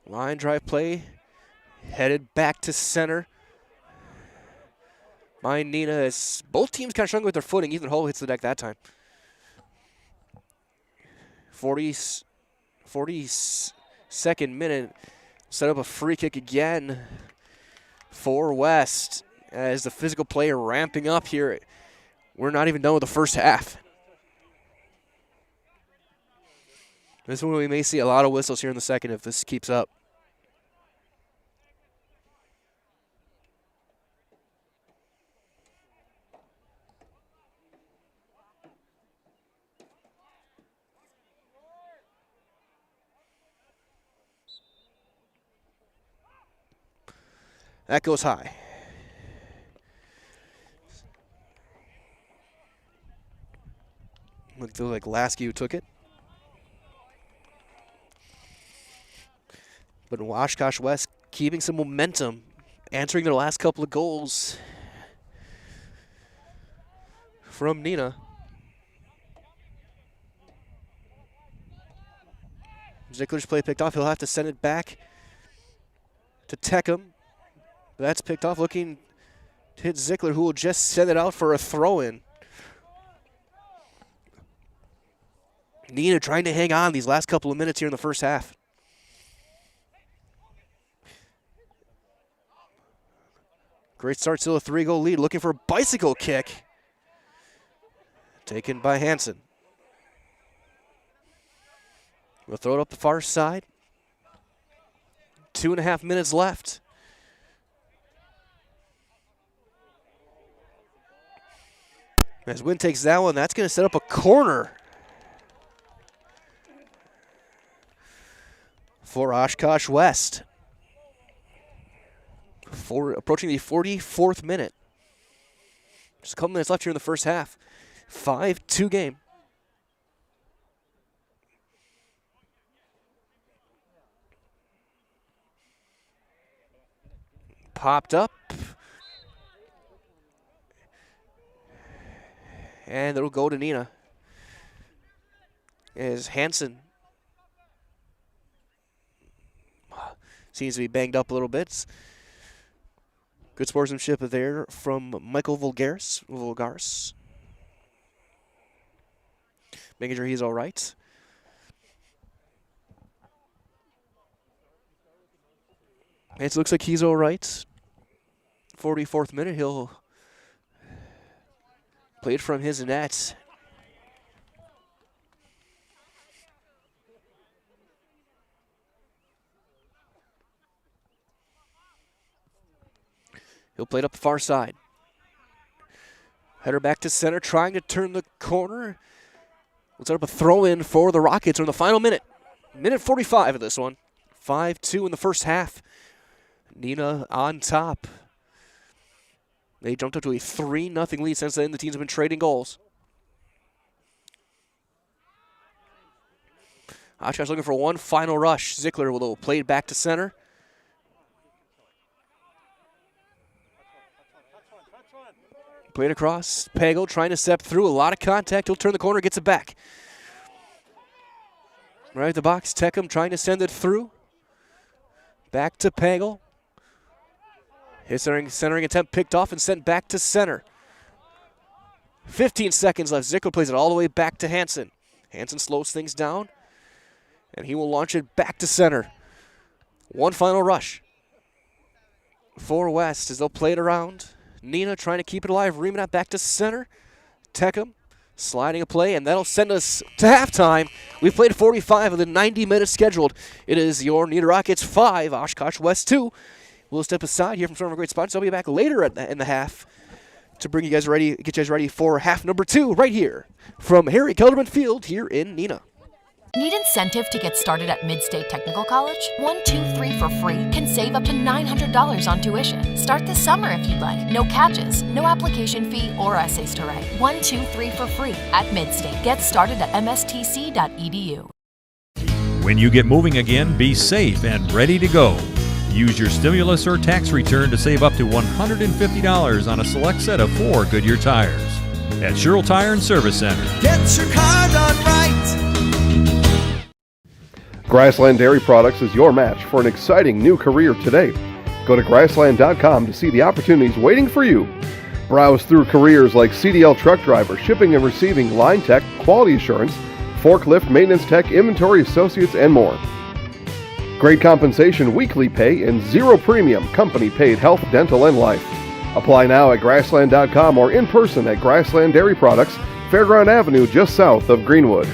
Line drive play, headed back to center. By Neenah, as both teams kind of struggling with their footing. Ethan Hull hits the deck that time. 42nd minute, set up a free kick again for West. As the physical play ramping up here, we're not even done with the first half. This one we may see a lot of whistles here in the second if this keeps up. That goes high. Looked like Lasky took it. But Oshkosh West keeping some momentum, answering their last couple of goals from Neenah. Zickler's play picked off. He'll have to send it back to Teckham. That's picked off, looking to hit Zickler, who will just send it out for a throw-in. Neenah trying to hang on these last couple of minutes here in the first half. Great start, still a 3-goal lead, looking for a bicycle kick. Taken by Hansen. We'll throw it up the far side. 2.5 minutes left. As Wynn takes that one, that's going to set up a corner for Oshkosh West. Approaching the 44th minute. Just a couple minutes left here in the first half. 5-2 game. Popped up. And it'll go to Neenah. As Hansen seems to be banged up a little bit. Good sportsmanship there from Michael Vulgaris. Making sure he's all right. It looks like he's all right. 44th minute, he'll play it from his net. He'll play it up the far side. Header back to center, trying to turn the corner. We'll set up a throw-in for the Rockets in the final minute. Minute 45 of this one. 5-2 in the first half. Neenah on top. They jumped up to a 3-0 lead. Since then, the teams have been trading goals. Oshkosh looking for one final rush. Zickler will play it back to center. Played across. Pagel trying to step through. A lot of contact. He'll turn the corner, gets it back. Right at the box. Teckham trying to send it through. Back to Pagel. His centering attempt picked off and sent back to center. 15 seconds left. Zickler plays it all the way back to Hansen. Hansen slows things down, and he will launch it back to center. One final rush for West as they'll play it around. Neenah trying to keep it alive. Remanat back to center. Teckham sliding a play, and that'll send us to halftime. We've played 45 of the 90 minutes scheduled. It is your Neenah Rockets 5, Oshkosh West 2. We'll step aside here from some of our great spots. I'll be back later in the half to bring you guys ready, get you guys ready for half number 2 right here from Harry Kelderman Field here in Neenah. Need incentive to get started at Mid-State Technical College? 1, 2, 3 for free can save up to $900 on tuition. Start this summer if you'd like. No catches, no application fee or essays to write. 1, 2, 3 for free at Mid-State. Get started at mstc.edu. When you get moving again, be safe and ready to go. Use your stimulus or tax return to save up to $150 on a select set of 4 Goodyear tires. At Sherrill Tire and Service Center. Get your car done right. Grassland Dairy Products is your match for an exciting new career today. Go to grassland.com to see the opportunities waiting for you. Browse through careers like CDL truck driver, shipping and receiving, line tech, quality assurance, forklift, maintenance tech, inventory associates, and more. Great compensation, weekly pay, and zero premium company paid health, dental, and life. Apply now at grassland.com or in person at Grassland Dairy Products, Fairground Avenue, just south of Greenwood.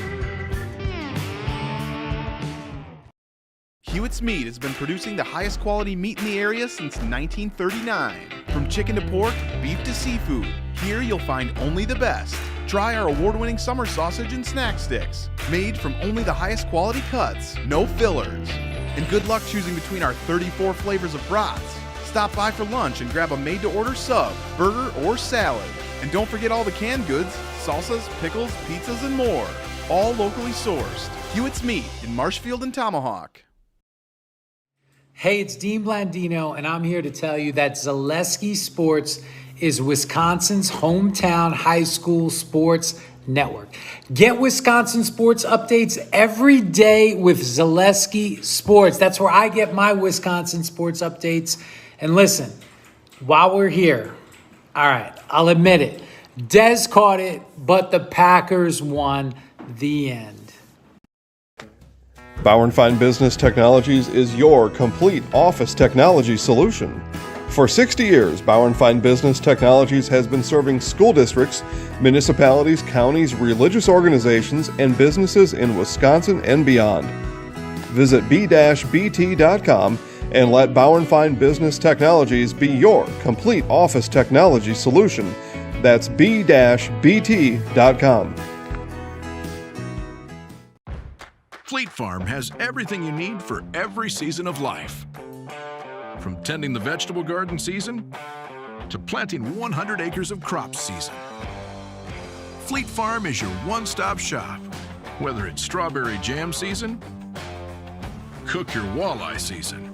Hewitt's Meat has been producing the highest quality meat in the area since 1939. From chicken to pork, beef to seafood, here you'll find only the best. Try our award-winning summer sausage and snack sticks, made from only the highest quality cuts, no fillers. And good luck choosing between our 34 flavors of brats. Stop by for lunch and grab a made-to-order sub, burger, or salad. And don't forget all the canned goods, salsas, pickles, pizzas, and more. All locally sourced. Hewitt's Meat in Marshfield and Tomahawk. Hey, it's Dean Blandino, and I'm here to tell you that Zaleski Sports is Wisconsin's hometown high school sports network. Get Wisconsin sports updates every day with Zaleski Sports. That's where I get my Wisconsin sports updates. And listen, while we're here, all right, I'll admit it. Dez caught it, but the Packers won. The end. Bauer & Fine Business Technologies is your complete office technology solution. For 60 years, Bauer & Fine Business Technologies has been serving school districts, municipalities, counties, religious organizations, and businesses in Wisconsin and beyond. Visit b-bt.com and let Bauer & Fine Business Technologies be your complete office technology solution. That's b-bt.com. Fleet Farm has everything you need for every season of life. From tending the vegetable garden season to planting 100 acres of crops season. Fleet Farm is your one-stop shop. Whether it's strawberry jam season, cook your walleye season,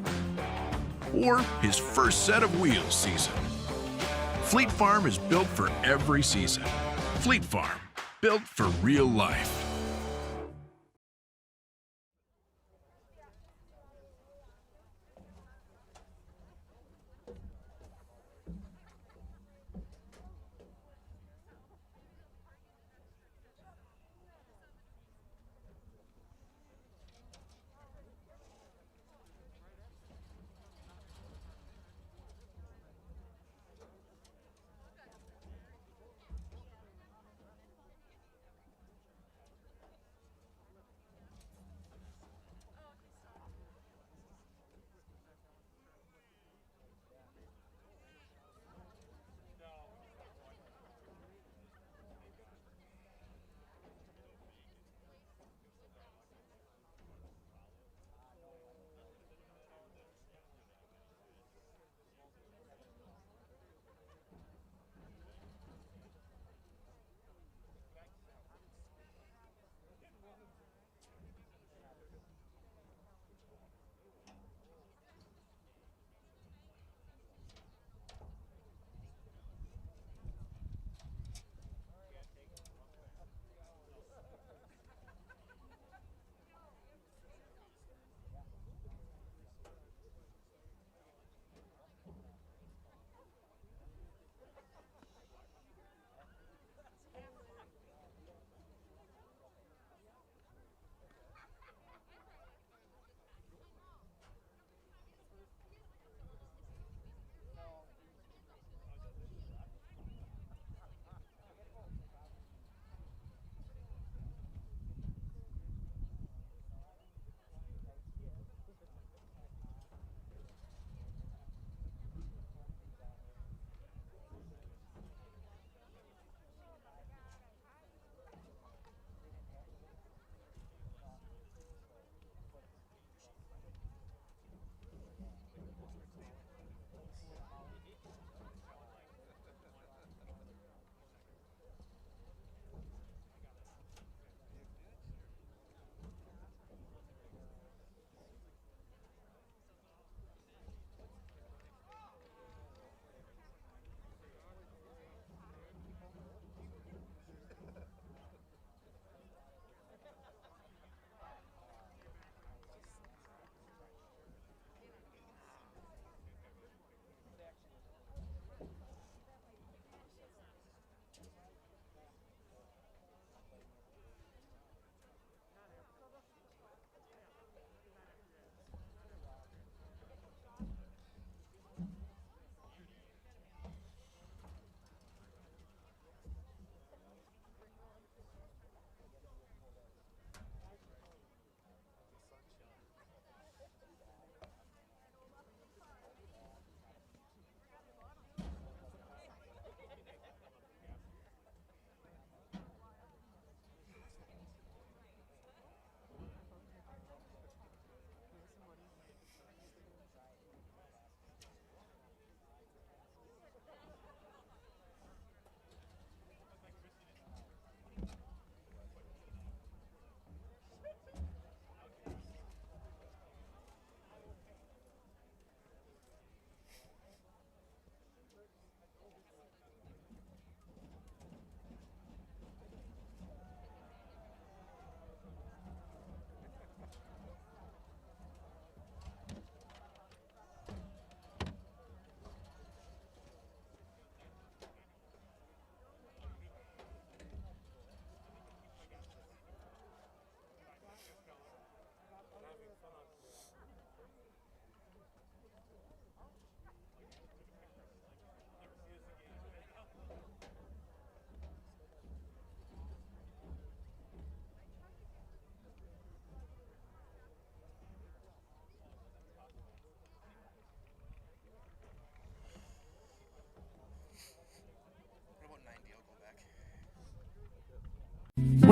or his first set of wheels season. Fleet Farm is built for every season. Fleet Farm, built for real life.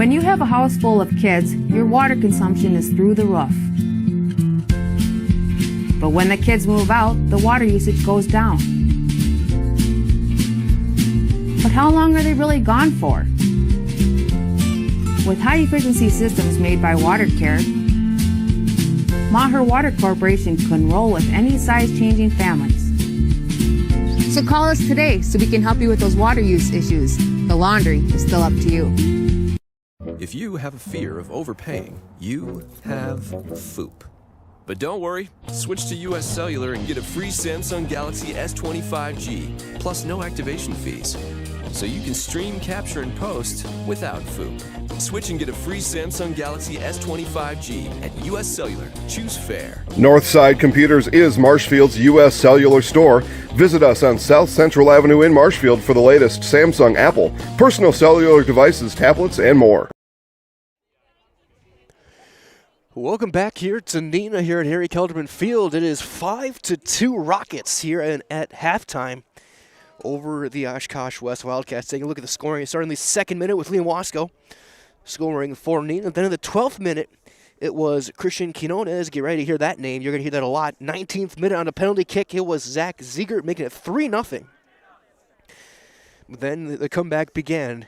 When you have a house full of kids, your water consumption is through the roof. But when the kids move out, the water usage goes down. But how long are they really gone for? With high-efficiency systems made by WaterCare, Maher Water Corporation can roll with any size-changing families. So call us today so we can help you with those water use issues. The laundry is still up to you. If you have a fear of overpaying, you have FOOP. But don't worry, switch to US Cellular and get a free Samsung Galaxy S25G, plus no activation fees. So you can stream, capture, and post without FOOP. Switch and get a free Samsung Galaxy S25G at US Cellular. Choose fair. Northside Computers is Marshfield's U.S. Cellular store. Visit us on South Central Avenue in Marshfield for the latest Samsung, Apple, personal cellular devices, tablets, and more. Welcome back here to Neenah here at Harry Kelderman Field. It is 5-2 Rockets here at halftime over the Oshkosh West Wildcats. Taking a look at the scoring. It started in the second minute with Liam Wasco scoring for Neenah. Then in the 12th minute, it was Christian Quinones. Get ready to hear that name. You're going to hear that a lot. 19th minute on a penalty kick, it was Zach Ziegert making it 3-0. Then the comeback began.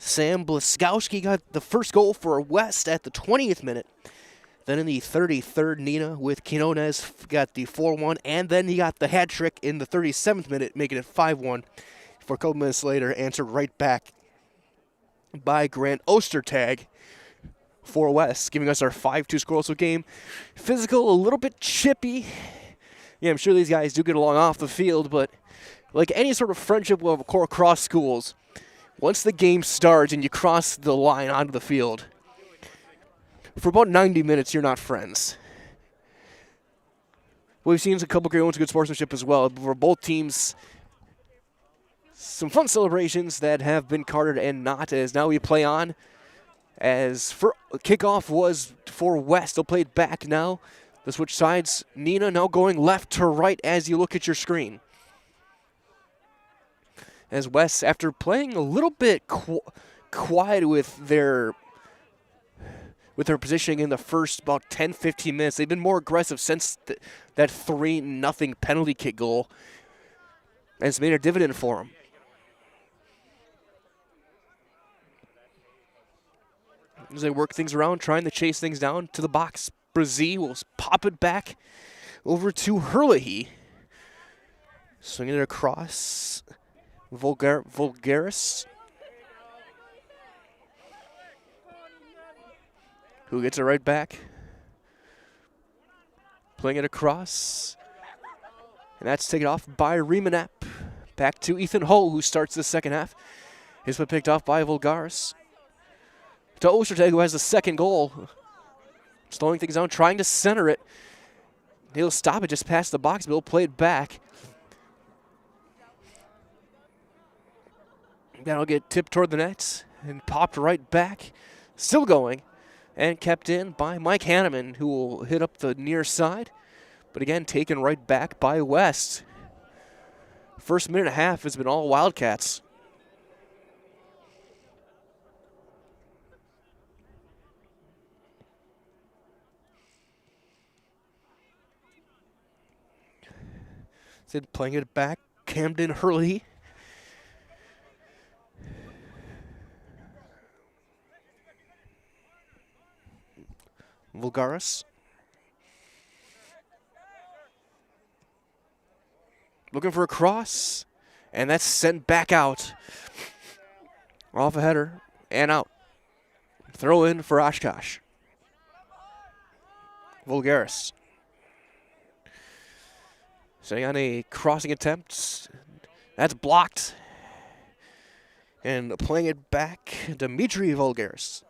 Sam Blaskowski got the first goal for West at the 20th minute. Then in the 33rd, Neenah with Quinones got the 4-1, and then he got the hat trick in the 37th minute, making it 5-1. For a couple minutes later, answered right back by Grant Ostertag for West, giving us our 5-2 scoreless game. Physical, a little bit chippy. Yeah, I'm sure these guys do get along off the field, but like any sort of friendship will occur across schools. Once the game starts and you cross the line onto the field, for about 90 minutes, you're not friends. We've seen a couple great ones of good sportsmanship as well. For both teams, some fun celebrations that have been carded and not, as now we play on. As for kickoff was for West. They'll play it back now. The switch sides. Neenah now going left to right as you look at your screen. As West, after playing a little bit quiet with their positioning in the first about 10-15 minutes, they've been more aggressive since that 3-0 penalty kick goal. And it's made a dividend for them. As they work things around, trying to chase things down to the box. Brazee will pop it back over to Herlihy. Swinging it across. Vulgaris, who gets it right back, playing it across, and that's taken off by Remanap. Back to Ethan Hull, who starts the second half. He's been picked off by Vulgaris. To Ostertag, who has the second goal, slowing things down, trying to center it. He'll stop it just past the box, but he'll play it back. That'll get tipped toward the net and popped right back. Still going and kept in by Mike Hanneman, who will hit up the near side. But again, taken right back by West. First minute and a half has been all Wildcats. Sid playing it back. Camden Hurley. Vulgaris. Looking for a cross, and that's sent back out. Off a header and out. Throw in for Oshkosh. Vulgaris. Setting on a crossing attempt. That's blocked. And playing it back, Dimitri Vulgaris.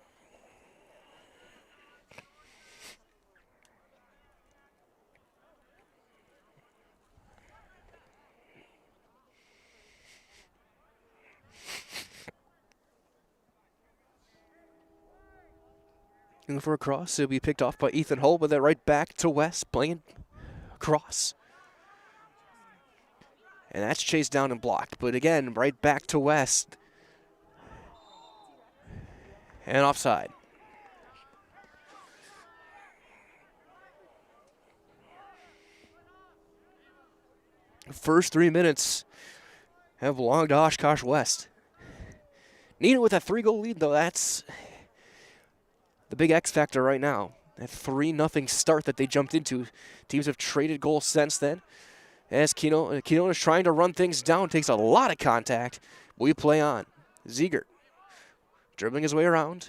Looking for a cross. It'll be picked off by Ethan Hull, but then right back to West, playing cross. And that's chased down and blocked. But again, right back to West. And offside. First 3 minutes have belonged to Oshkosh West. Neenah with a 3-goal lead, though. That's the big X factor right now. That 3-0 start that they jumped into. Teams have traded goals since then. As Keno is trying to run things down, takes a lot of contact. We play on. Ziegert dribbling his way around.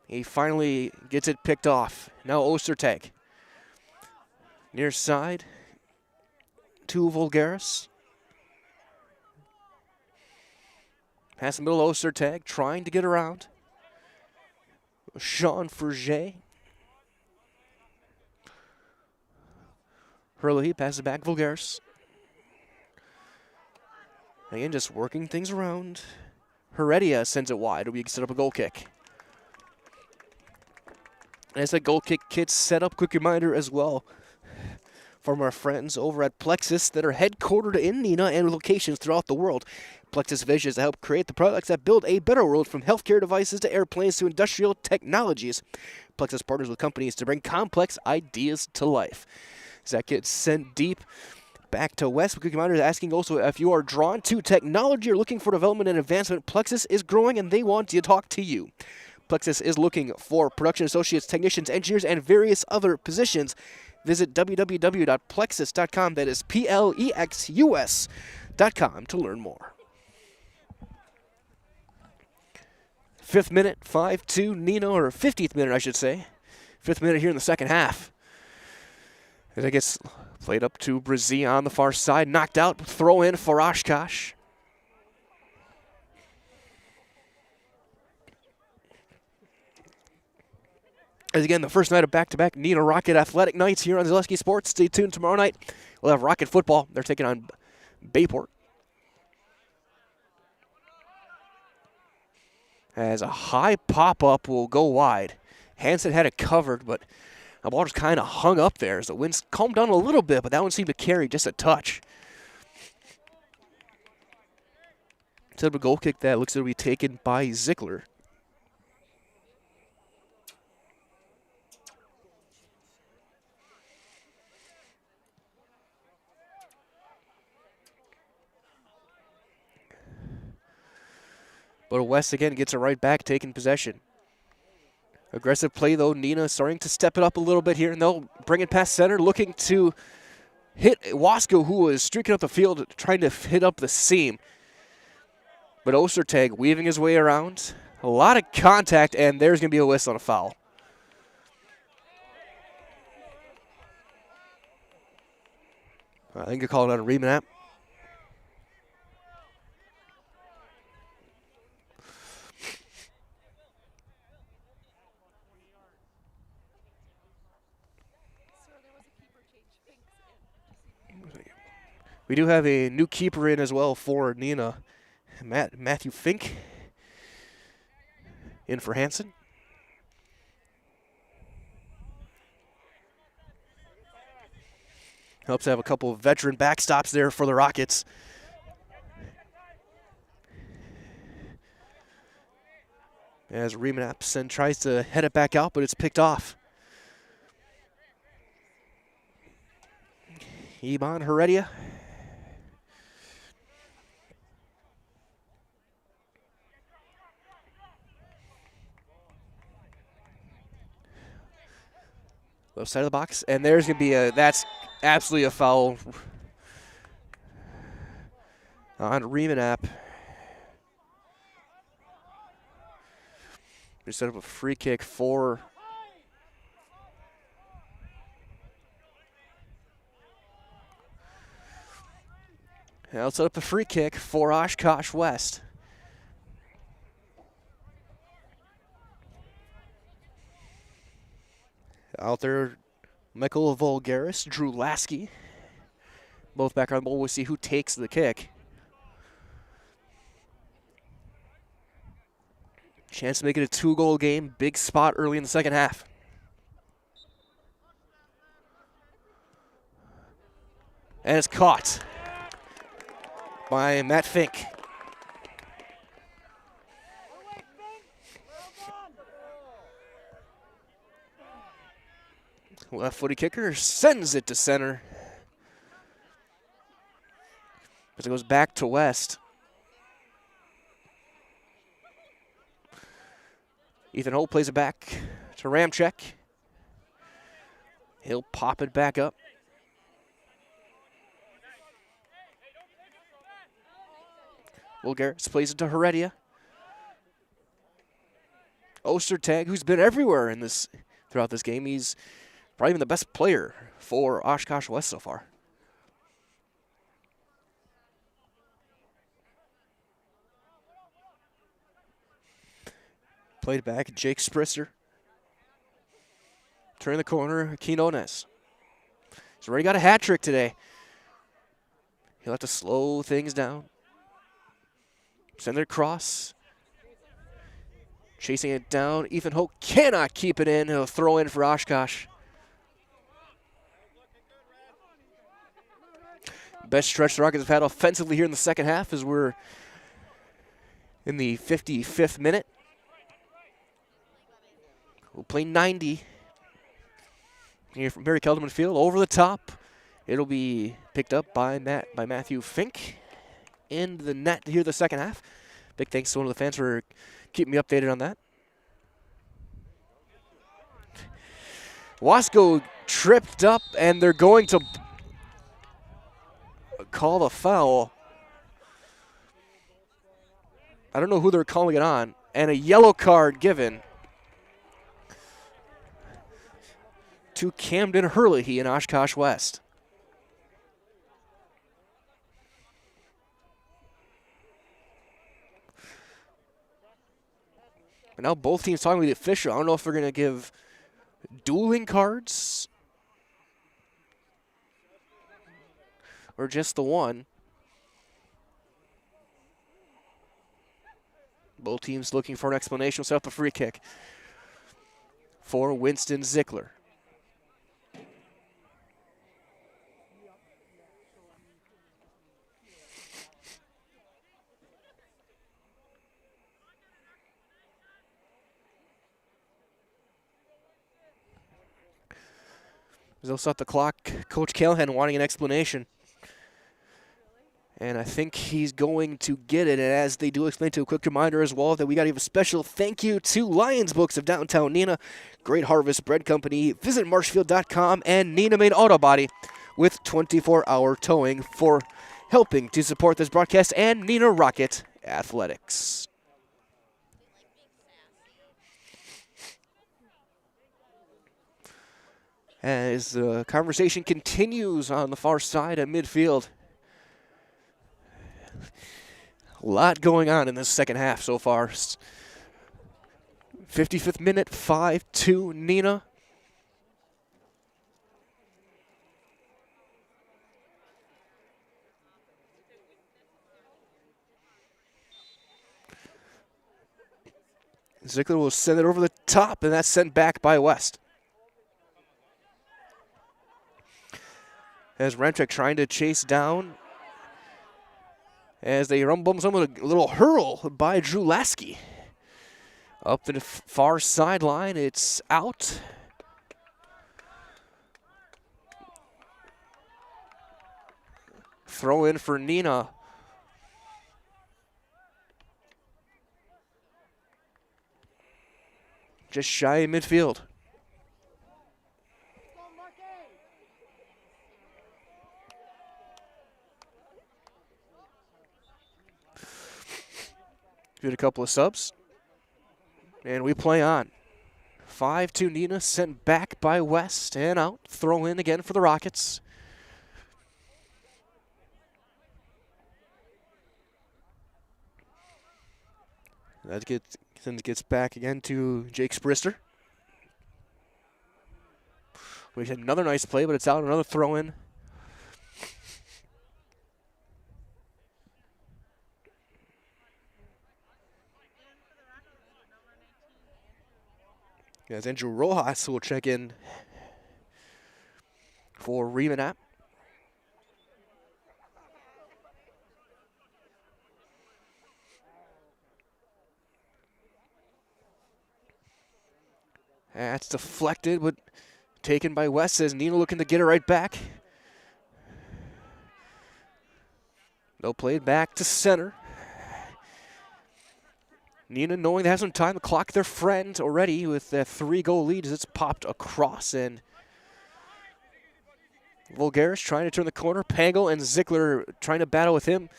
He finally gets it picked off. Now Ostertag. Near side to Vulgaris. Pass the middle, Ostertag trying to get around. Sean Forget. Hurley passes it back, Vulgaris. Again, just working things around. Heredia sends it wide. We can set up a goal kick. As that goal kick kit's set up, quick reminder as well from our friends over at Plexus that are headquartered in Neenah and locations throughout the world. Plexus vision is to help create the products that build a better world, from healthcare devices to airplanes to industrial technologies. Plexus partners with companies to bring complex ideas to life. As that gets sent deep back to West, quick reminder is asking also if you are drawn to technology or looking for development and advancement. Plexus is growing and they want to talk to you. Plexus is looking for production associates, technicians, engineers, and various other positions. Visit www.plexus.com. That is PLEXUS.com to learn more. 5th minute, 5-2 Neenah, or 50th minute, I should say. 5th minute here in the second half. As it gets played up to Brzee on the far side, knocked out, throw in for Oshkosh. As again, the first night of back-to-back Neenah Rocket Athletic Nights here on Zaleski Sports. Stay tuned tomorrow night. We'll have Rocket football. They're taking on Bayport. As a high pop-up will go wide. Hansen had it covered, but the ball just kind of hung up there as the wind's calmed down a little bit, but that one seemed to carry just a touch. Instead of a goal kick that looks to be taken by Zickler. But West again gets it right back, taking possession. Aggressive play though, Neenah starting to step it up a little bit here, and they'll bring it past center, looking to hit Wasco, who was streaking up the field, trying to hit up the seam. But Ostertag weaving his way around. A lot of contact, and there's going to be a whistle on a foul. I think you call it on a remap. We do have a new keeper in as well for Neenah. Matthew Fink in for Hansen. Helps have a couple of veteran backstops there for the Rockets. As Remanapson tries to head it back out, but it's picked off. Iban Heredia. Left side of the box, and there's going to be that's absolutely a foul on Remanap. We set up a free kick for I'll set up a free kick for Oshkosh West. Out there, Michael Vulgaris, Drew Lasky. Both back on the ball. We'll see who takes the kick. Chance to make it a 2-goal game. Big spot early in the second half. And it's caught by Matt Fink. Left-footed kicker sends it to center. As it goes back to West. Ethan Holt plays it back to Ramczyk. He'll pop it back up. Will Garris plays it to Heredia. Ostertag, who's been everywhere throughout this game. He's probably been the best player for Oshkosh West so far. Played back, Jake Spritzer. Turn the corner, Quinones. He's already got a hat trick today. He'll have to slow things down. Send it across. Chasing it down. Ethan Holt cannot keep it in. He'll throw in for Oshkosh. Best stretch the Rockets have had offensively here in the second half as we're in the 55th minute. We'll play 90 here from Barry Kelderman Field. Over the top. It'll be picked up by Matthew Fink in the net here the second half. Big thanks to one of the fans for keeping me updated on that. Wasco tripped up, and they're going to call a foul. I don't know who they're calling it on. And a yellow card given to Camden Herlihy in Oshkosh West. And now both teams talking with the official. I don't know if they're going to give dueling cards or just the one. Both teams looking for an explanation. We'll set up a free kick for Winston Zickler. They'll start the clock. Coach Callahan wanting an explanation. And I think he's going to get it. And as they do explain to a quick reminder as well that we got to give a special thank you to Lions Books of Downtown Neenah, Great Harvest Bread Company, Visit Marshfield.com, and Neenah Main Auto Body with 24-hour towing for helping to support this broadcast and Neenah Rocket Athletics. As the conversation continues on the far side at midfield. A lot going on in this second half so far. 55th minute, 5-2 Neenah. Zickler will send it over the top, and that's sent back by West. As Ramczyk trying to chase down. As they rumble someone with a little hurl by Drew Lasky. Up to the far sideline, it's out. Throw in for Neenah. Just shy of midfield. Did a couple of subs. And we play on. 5-2 Neenah, sent back by West and out. Throw in again for the Rockets. That gets back again to Jake Sprister. We had another nice play, but it's out. Another throw in. As Andrew Rojas will check in for Remanap. That's deflected, but taken by West as Neenah looking to get it right back. They'll play it back to center. Neenah knowing they have some time to clock their friend already with that 3-goal lead as it's popped across. And Vulgaris trying to turn the corner. Pagel and Zickler trying to battle with him.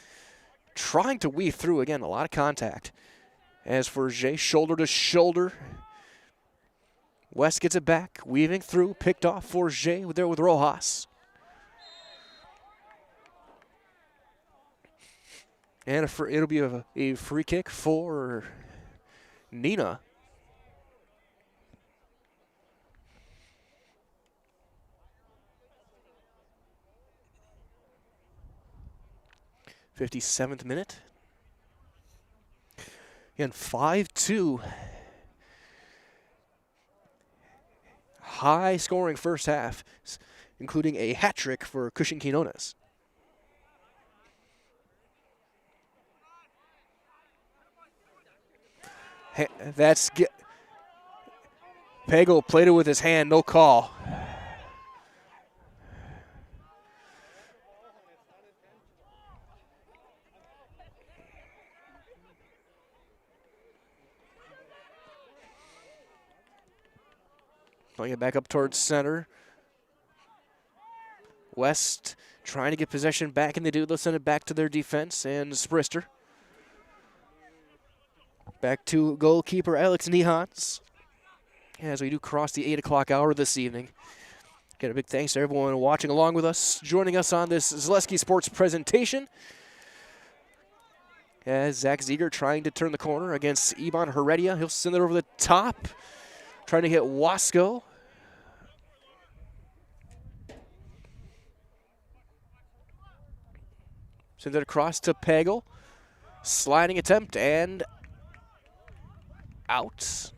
Trying to weave through. Again, a lot of contact. As for Jay, shoulder to shoulder. West gets it back. Weaving through. Picked off for Jay there with Rojas. And it'll be a free kick for Neenah. '57th minute. Again, 5-2. High scoring first half, including a hat trick for Cushing Quinones. Pagel played it with his hand, no call. Playing it back up towards center. West trying to get possession back, and they do. They'll send it back to their defense, and Sprister. Back to goalkeeper Alex Nehans as we do cross the 8 o'clock hour this evening. Again, a big thanks to everyone watching along with us, joining us on this Zaleski Sports presentation. As Zach Ziegert trying to turn the corner against Iban Heredia. He'll send it over the top, trying to hit Wasco. Sends it across to Pagel. Sliding attempt and out.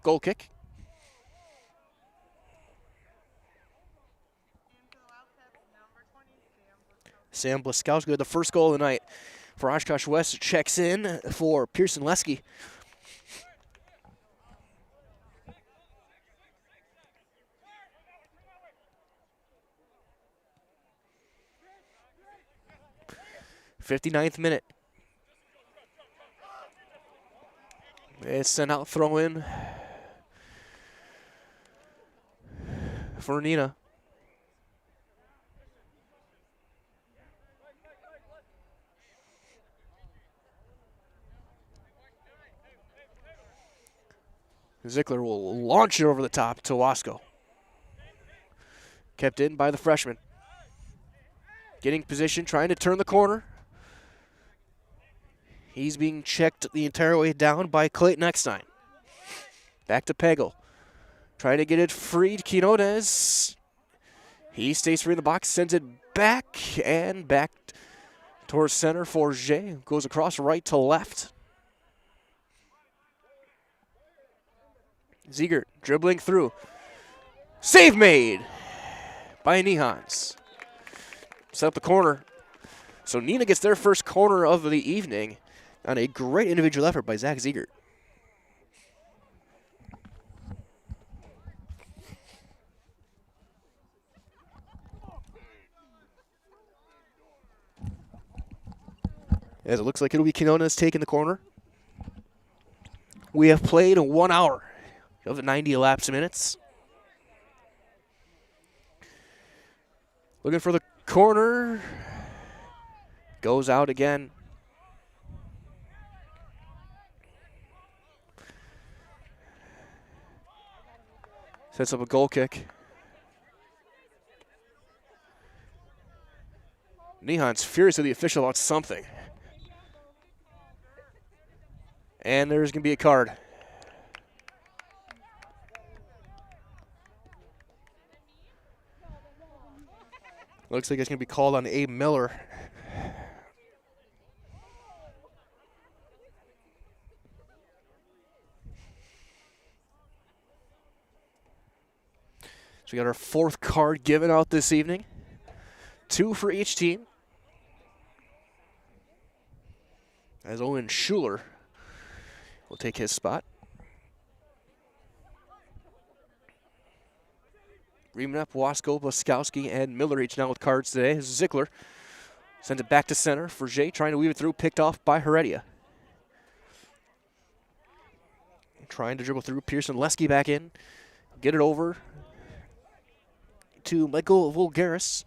Goal kick. Sam Blaskowski with the first goal of the night for Oshkosh West. Checks in for Pearson Lesky. '59th minute. It's sent out, throw in for Neenah. Zickler will launch it over the top to Wasco. Kept in by the freshman. Getting position, trying to turn the corner. He's being checked the entire way down by Clayton Eckstein. Back to Pagel. Trying to get it free to Quinones. He stays free in the box, sends it back, and back towards center for Jay. Goes across right to left. Ziegert dribbling through. Save made by Nehans. Set up the corner. So Neenah gets their first corner of the evening on a great individual effort by Zach Ziegert. As it looks like it'll be Quinones taking the corner. We have played 1 hour of the 90 elapsed minutes. Looking for the corner. Goes out again. Sets up a goal kick. Nehan's furious with the official about something. And there's going to be a card. Looks like it's going to be called on Abe Miller. So we got our fourth card given out this evening. 2 for each team. As Owen Schuler will take his spot. Reaming Wasko, Blaskowski, and Miller each now with cards today. Zickler sends it back to center. Forget trying to weave it through, picked off by Heredia. Trying to dribble through. Pearson Lesky back in. Get it over to Michael Vulgaris.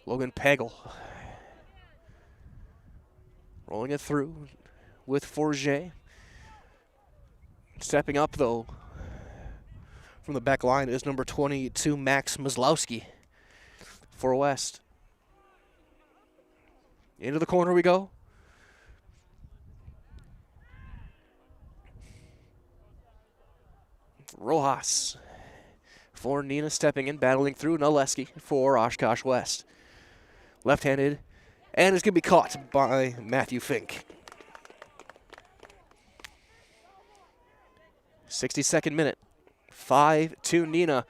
Logan Pagel. Rolling it through with Forget. Stepping up, though, from the back line is number 22, Max Mazlowski for West. Into the corner we go. Rojas for Neenah stepping in, battling through. Naleski for Oshkosh West. Left-handed, and it's going to be caught by Matthew Fink. 62nd minute. 5-2 Neenah.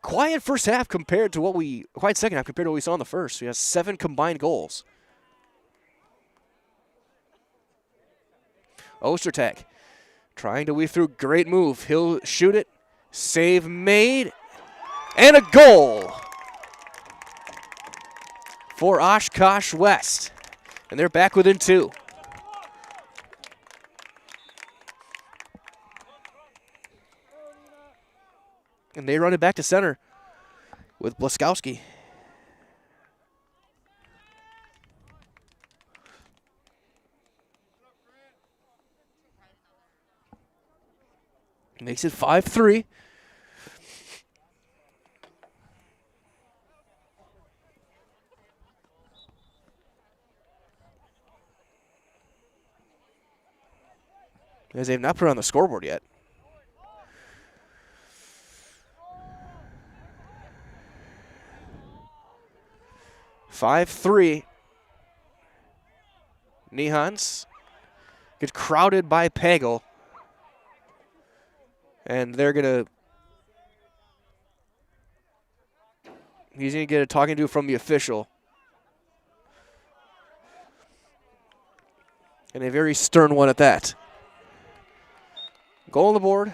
Quiet first half compared to quiet second half compared to what we saw in the first. We have 7 combined goals. Ostertag trying to weave through. Great move. He'll shoot it. Save made. And a goal for Oshkosh West. And they're back within 2. And they run it back to center with Blaskowski. Makes it 5-3. As they've not put it on the scoreboard yet. (5-3). Nehans gets crowded by Pagel. And they're he's going to get a talking to from the official. And a very stern one at that. Goal on the board.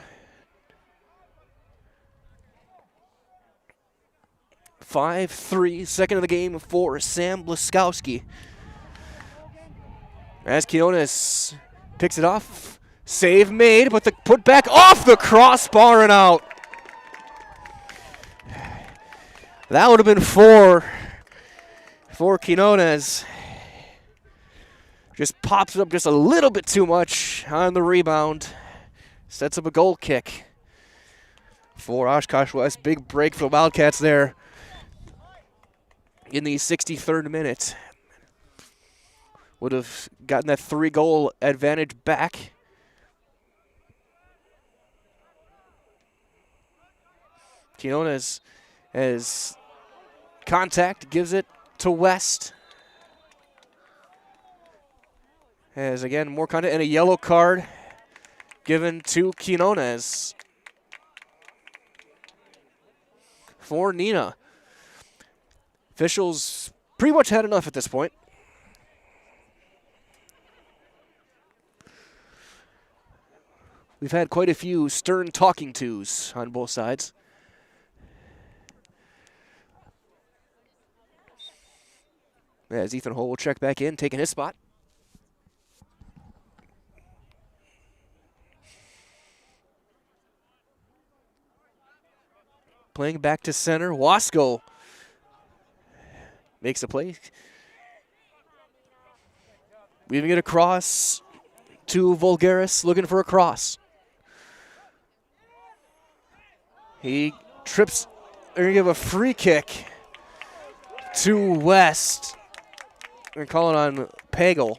5-3, second of the game for Sam Blaskowski. As Quinones picks it off. Save made, but the put back off the crossbar and out. That would have been 4 for Quinones. Just pops it up just a little bit too much on the rebound. Sets up a goal kick for Oshkosh West. Big break for the Wildcats there in the 63rd minute. Would have gotten that 3-goal advantage back. Quinones has contact, gives it to West. Has, again, more contact and a yellow card given to Quinones for Neenah. Officials pretty much had enough at this point. We've had quite a few stern talking tos on both sides. As Ethan Hull will check back in, taking his spot. Playing back to center, Wasko makes a play. Weaving it across to Vulgaris, looking for a cross. He trips, they're gonna give a free kick to West. They're calling on Pagel.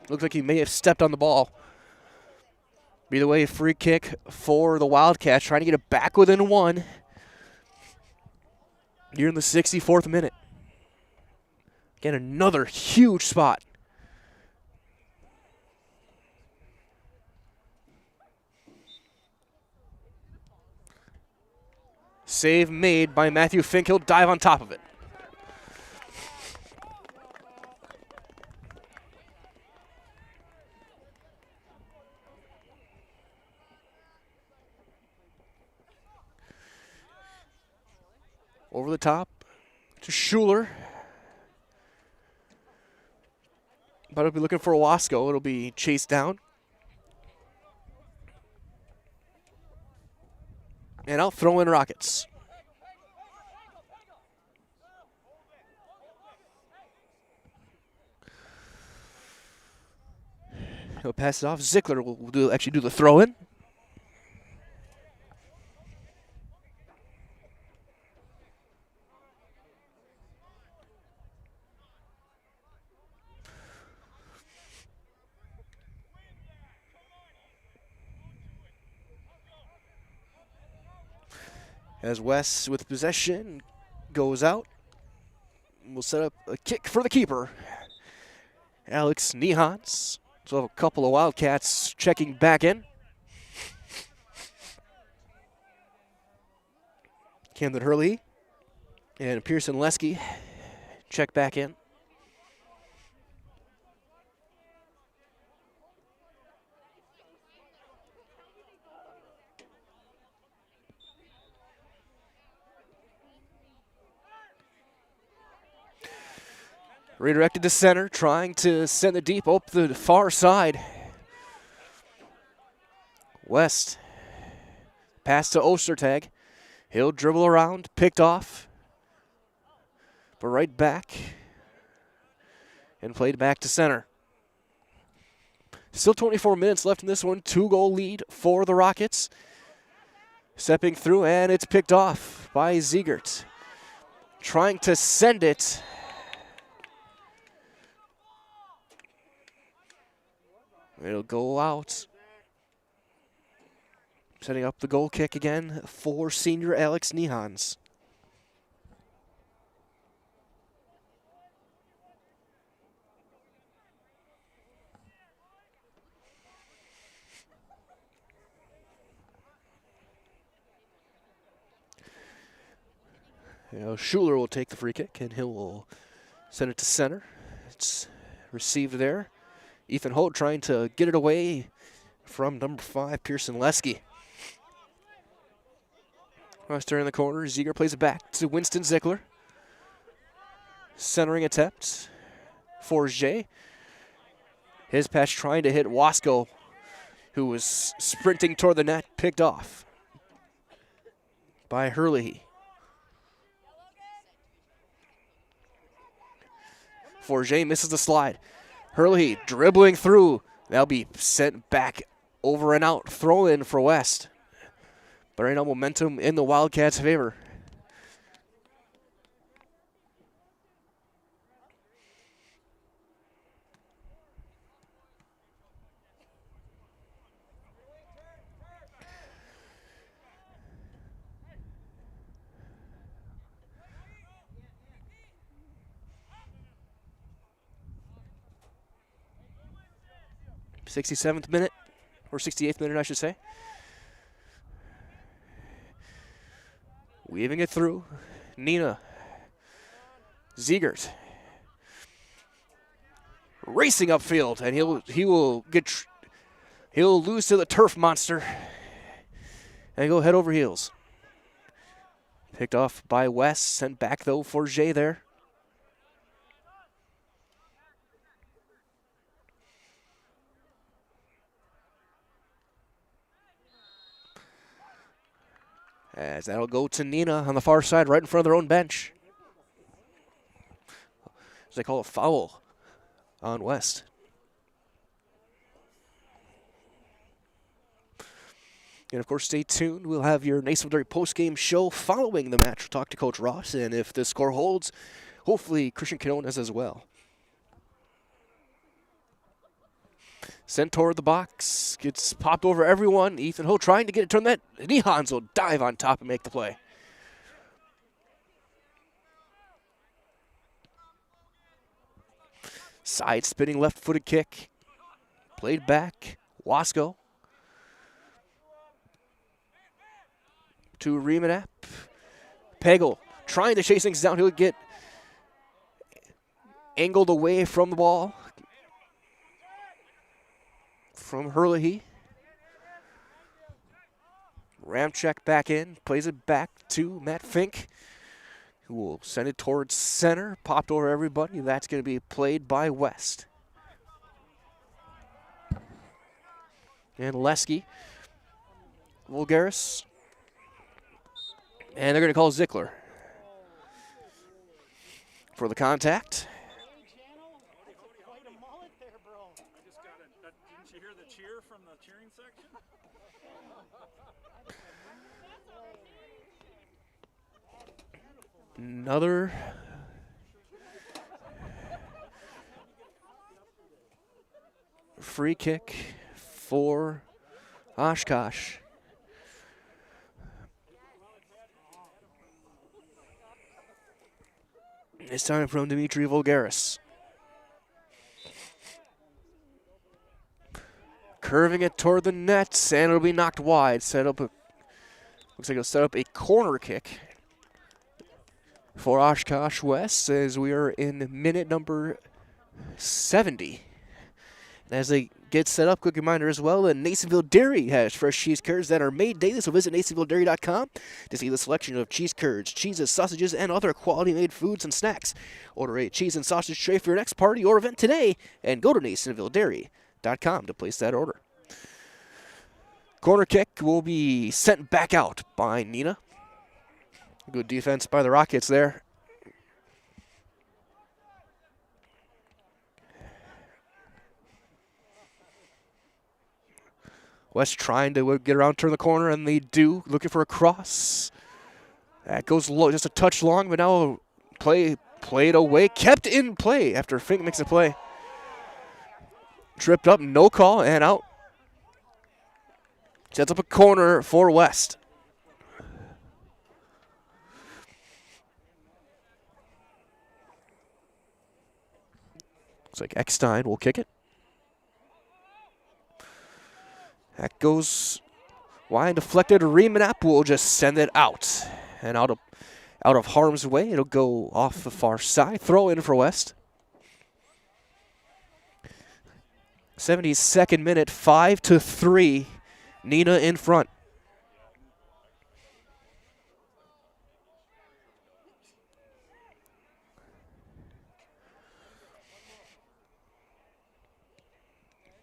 Looks like he may have stepped on the ball. Either way, free kick for the Wildcats, trying to get it back within 1. Here in the 64th minute. Again, another huge spot. Save made by Matthew Fink. He'll dive on top of it. Over the top to Schuler. But it'll be looking for Wasco. It'll be chased down. And out throw in Rockets. He'll pass it off. Zickler will actually do the throw in. As West with possession goes out. We'll set up a kick for the keeper, Alex Nehans. So we'll have a couple of Wildcats checking back in. Camden Hurley and Pearson Lesky check back in. Redirected to center, trying to send it deep up the far side. West. Pass to Ostertag. He'll dribble around, picked off. But right back. And played back to center. Still 24 minutes left in this one. 2-goal lead for the Rockets. Stepping through, and it's picked off by Ziegert. Trying to send it. It'll go out. Setting up the goal kick again for senior Alex Nehans. Schuler will take the free kick, and he will send it to center. It's received there. Ethan Holt trying to get it away from number 5, Pearson Lesky. Wester in the corner. Ziegler plays it back to Winston Zickler. Centering attempt for Jay. His pass trying to hit Wasco, who was sprinting toward the net, picked off by Hurley. Forget misses the slide. Hurley dribbling through. That'll be sent back over and out. Throw in for West. But right now momentum in the Wildcats' favor. '67th minute, or 68th minute, I should say. Weaving it through. Neenah. Ziegert. Racing upfield, and he'll lose to the turf monster and go head over heels. Picked off by West, sent back though for Jay there. As that'll go to Neenah on the far side, right in front of their own bench. As they call a foul on West. And of course, stay tuned. We'll have your Nason post-game show following the match. We'll talk to Coach Ross, and if the score holds, hopefully Christian Quinones as well. Sent toward the box, gets popped over everyone. Ethan Ho trying to get it turned that. Nehans will dive on top and make the play. Side spinning left-footed kick. Played back. Wasco. To Remanap. Pagel trying to chase things down. He'll get angled away from the ball. From Hurley. Ramchek back in, plays it back to Matt Fink. who will send it towards center. Popped over everybody. That's going to be played by West. And Lesky. Vulgaris. And they're going to call Zickler for the contact. Didn't you hear the cheer from the cheering section? Another free kick for Oshkosh. It's time from Dimitri Vulgaris. Curving it toward the net, and it'll be knocked wide. Looks like it'll set up a corner kick for Oshkosh West as we are in minute number 70. And as they get set up, quick reminder as well, that Nasonville Dairy has fresh cheese curds that are made daily, so visit NasonvilleDairy.com to see the selection of cheese curds, cheeses, sausages, and other quality-made foods and snacks. Order a cheese and sausage tray for your next party or event today, and go to NasonvilleDairy.com to place that order. Corner kick will be sent back out by Neenah. Good defense by the Rockets there. West trying to get around, turn the corner, and they do. Looking for a cross. That goes low, just a touch long, but now played away. Kept in play after Fink makes a play. Tripped up, no call, and out. Sets up a corner for West. Looks like Eckstein will kick it. That goes wide, deflected. Riemann will just send it out. And out of harm's way, it'll go off the far side. Throw in for West. 72nd minute, 5-3. Neenah in front.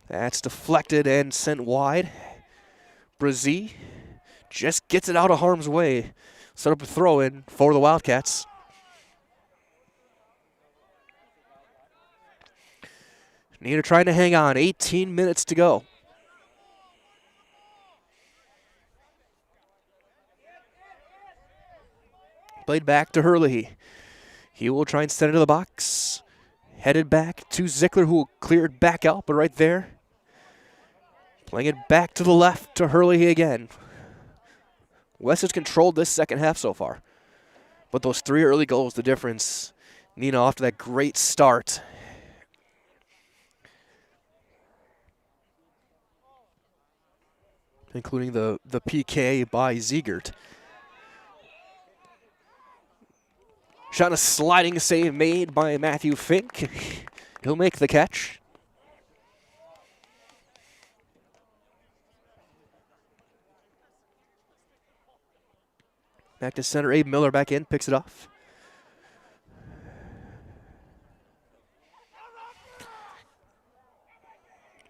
That's deflected and sent wide. Brazee just gets it out of harm's way. Set up a throw in for the Wildcats. Neenah trying to hang on. 18 minutes to go. Played back to Herlihy. He will try and send it to the box. Headed back to Zickler, who will clear it back out, but right there. Playing it back to the left to Herlihy again. West has controlled this second half so far. But those 3 early goals, the difference. Neenah off to that great start. Including the PK by Ziegert. Shot and a sliding save made by Matthew Fink. He'll make the catch. Back to center, Abe Miller back in, picks it off.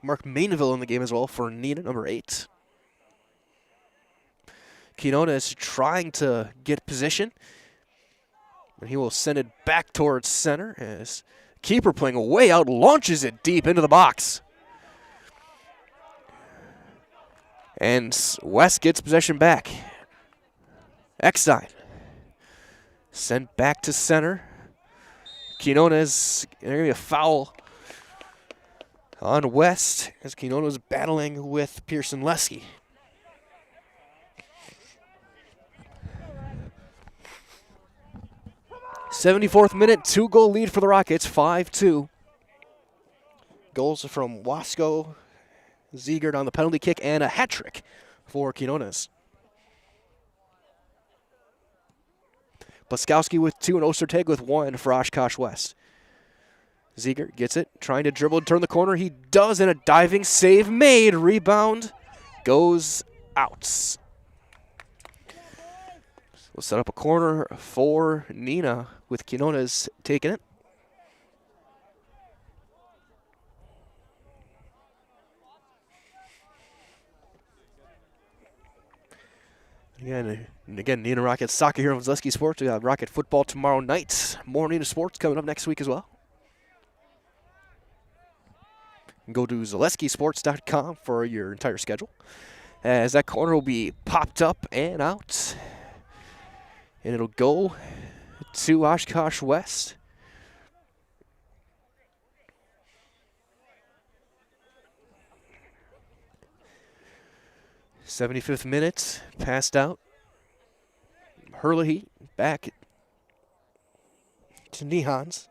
Mark Mainville in the game as well for Neenah, number 8. Quinona is trying to get position. And he will send it back towards center as keeper playing way out, launches it deep into the box. And West gets possession back. Eckstein sent back to center. Quinona is going to be a foul on West as Quinona is battling with Pearson Lesky. 74th minute, 2-goal lead for the Rockets, 5-2. Goals from Wasco, Ziegert on the penalty kick, and a hat trick for Quinones. Plaskowski with 2 and Ostertag with 1 for Oshkosh West. Ziegert gets it, trying to dribble and turn the corner. He does, and a diving save made. Rebound goes out. We'll set up a corner for Neenah with Quinones taking it. Again, Neenah Rocket soccer here on Zaleski Sports. We got Rocket football tomorrow night. More Neenah Sports coming up next week as well. Go to ZaleskiSports.com for your entire schedule. As that corner will be popped up and out. And it'll go to Oshkosh West. '75th minute, passed out. Herlihy back to Nehans.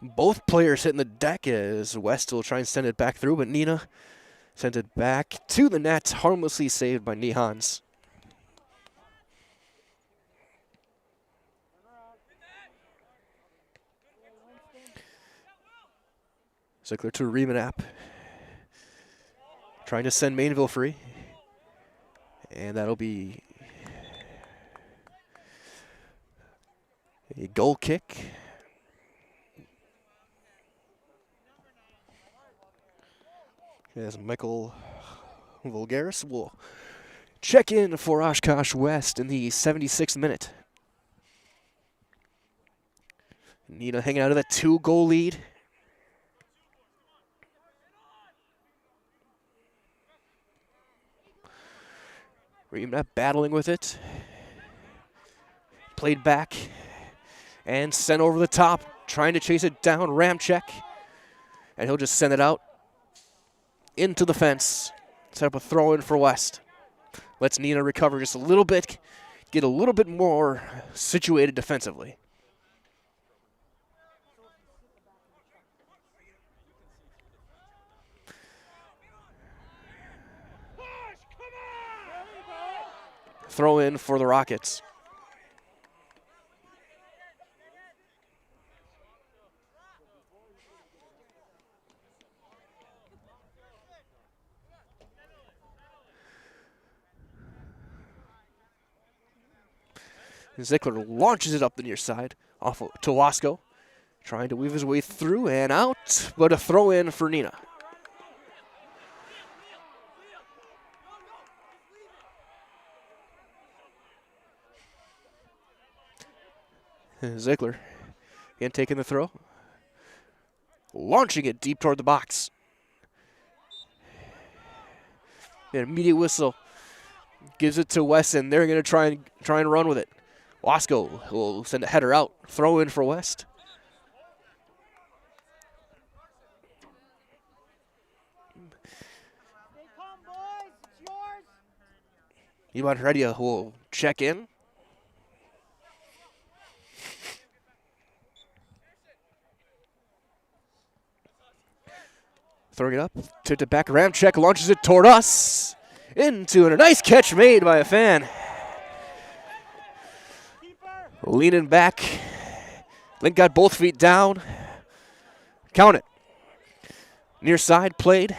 Both players hitting the deck as West will try and send it back through, but Neenah sent it back to the net, harmlessly saved by Nehans. Zickler to Remanap. Trying to send Mainville free. And that'll be a goal kick. As Michael Vulgaris will check in for Oshkosh West in the 76th minute. Neenah hanging out of that 2-goal lead. Remanap battling with it. Played back and sent over the top, trying to chase it down. Ramchek, and he'll just send it out into the fence. Set up a throw in for West. Lets Neenah recover just a little bit, get a little bit more situated defensively. Throw in for the Rockets. Zickler launches it up the near side off to Wasco, trying to weave his way through and out, but a throw in for Neenah. Zickler again taking the throw, launching it deep toward the box. An immediate whistle gives it to Weston. They're going to try and run with it. Wasco will send a header out. Throw in for West. Ivan Heredia will check in. Throwing it up, tipped it back. Ramchek launches it toward us. Into and a nice catch made by a fan. Leaning back. Link got both feet down. Count it. Near side played.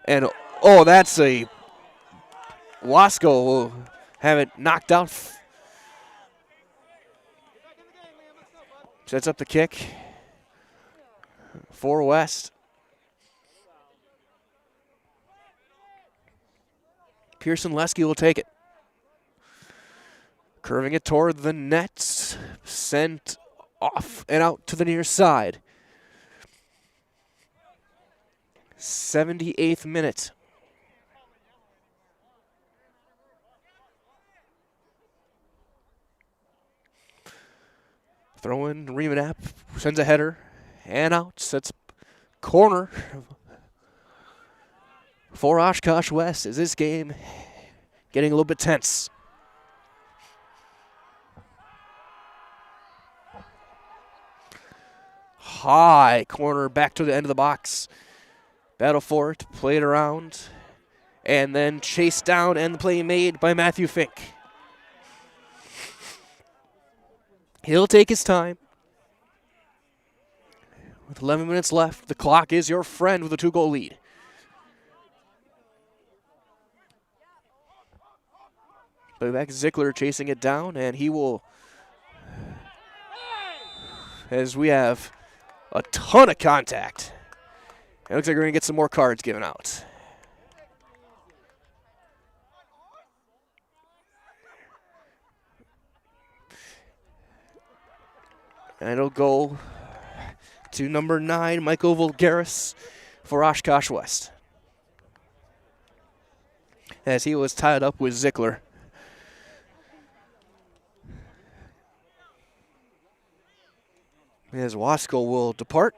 And, oh, that's a... Wasco will have it knocked out. Sets up the kick for West. Pearson Lesky will take it. Curving it toward the net. Sent off and out to the near side. 78th minute. Throw in Remanap. Sends a header. And out. Sets corner for Oshkosh West. Is this game getting a little bit tense? High corner back to the end of the box. Battle for it, played around, and then chased down and the play made by Matthew Fink. He'll take his time. With 11 minutes left, the clock is your friend with a 2-goal lead. Play back Zickler chasing it down, and he will, as we have a ton of contact. It looks like we're going to get some more cards given out. And it'll go to number 9, Michael Vulgaris for Oshkosh West, as he was tied up with Zickler. As Wasco will depart.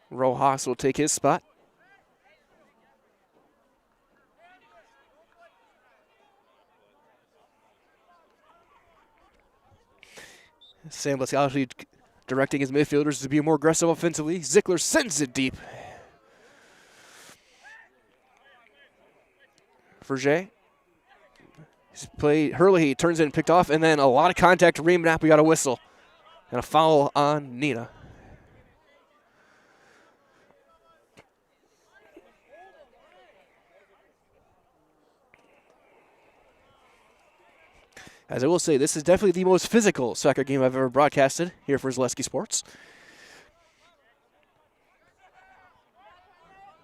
Rojas will take his spot. Sam Blaskowski directing his midfielders to be more aggressive offensively. Zickler sends it deep. Verger. Hurley turns in, picked off, and then a lot of contact. Ream Knapp, we got a whistle. And a foul on Neenah. As I will say, this is definitely the most physical soccer game I've ever broadcasted here for Zaleski Sports.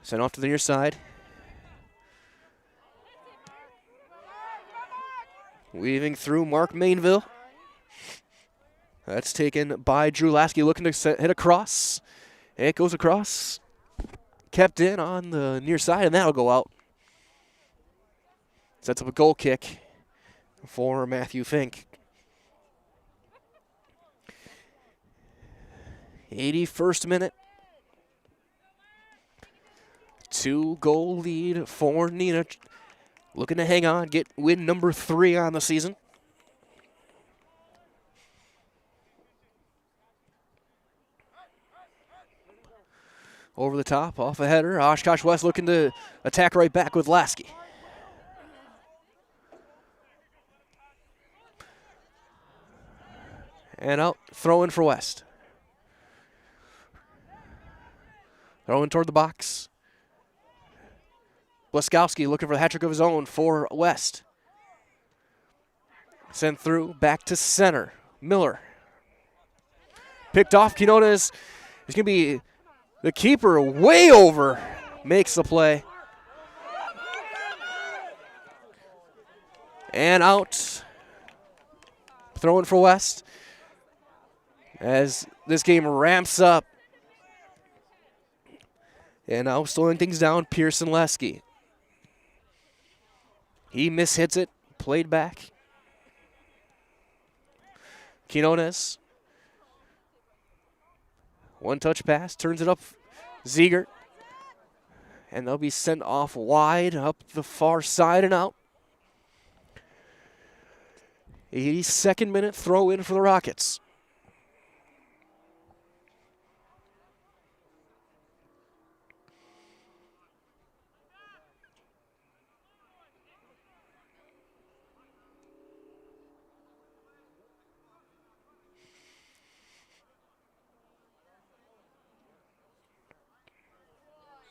Sent off to the near side. Weaving through Mark Mainville. That's taken by Drew Lasky, looking to hit across. It goes across. Kept in on the near side, and that'll go out. Sets up a goal kick for Matthew Fink. 81st minute. 2-goal lead for Neenah. Looking to hang on, get win number 3 on the season. Over the top, off a header. Oshkosh West looking to attack right back with Lasky. And out, throw in for West. Throw in toward the box. Blaskowski looking for the hat trick of his own for West. Sent through, back to center. Miller. Picked off. Quinones is going to be the keeper way over. Makes the play. And out. Throwing for West. As this game ramps up. And now slowing things down, Pearson Lasky. He mishits it, played back. Quinones. One-touch pass, turns it up. Ziegert. And they'll be sent off wide, up the far side and out. 82nd minute throw in for the Rockets.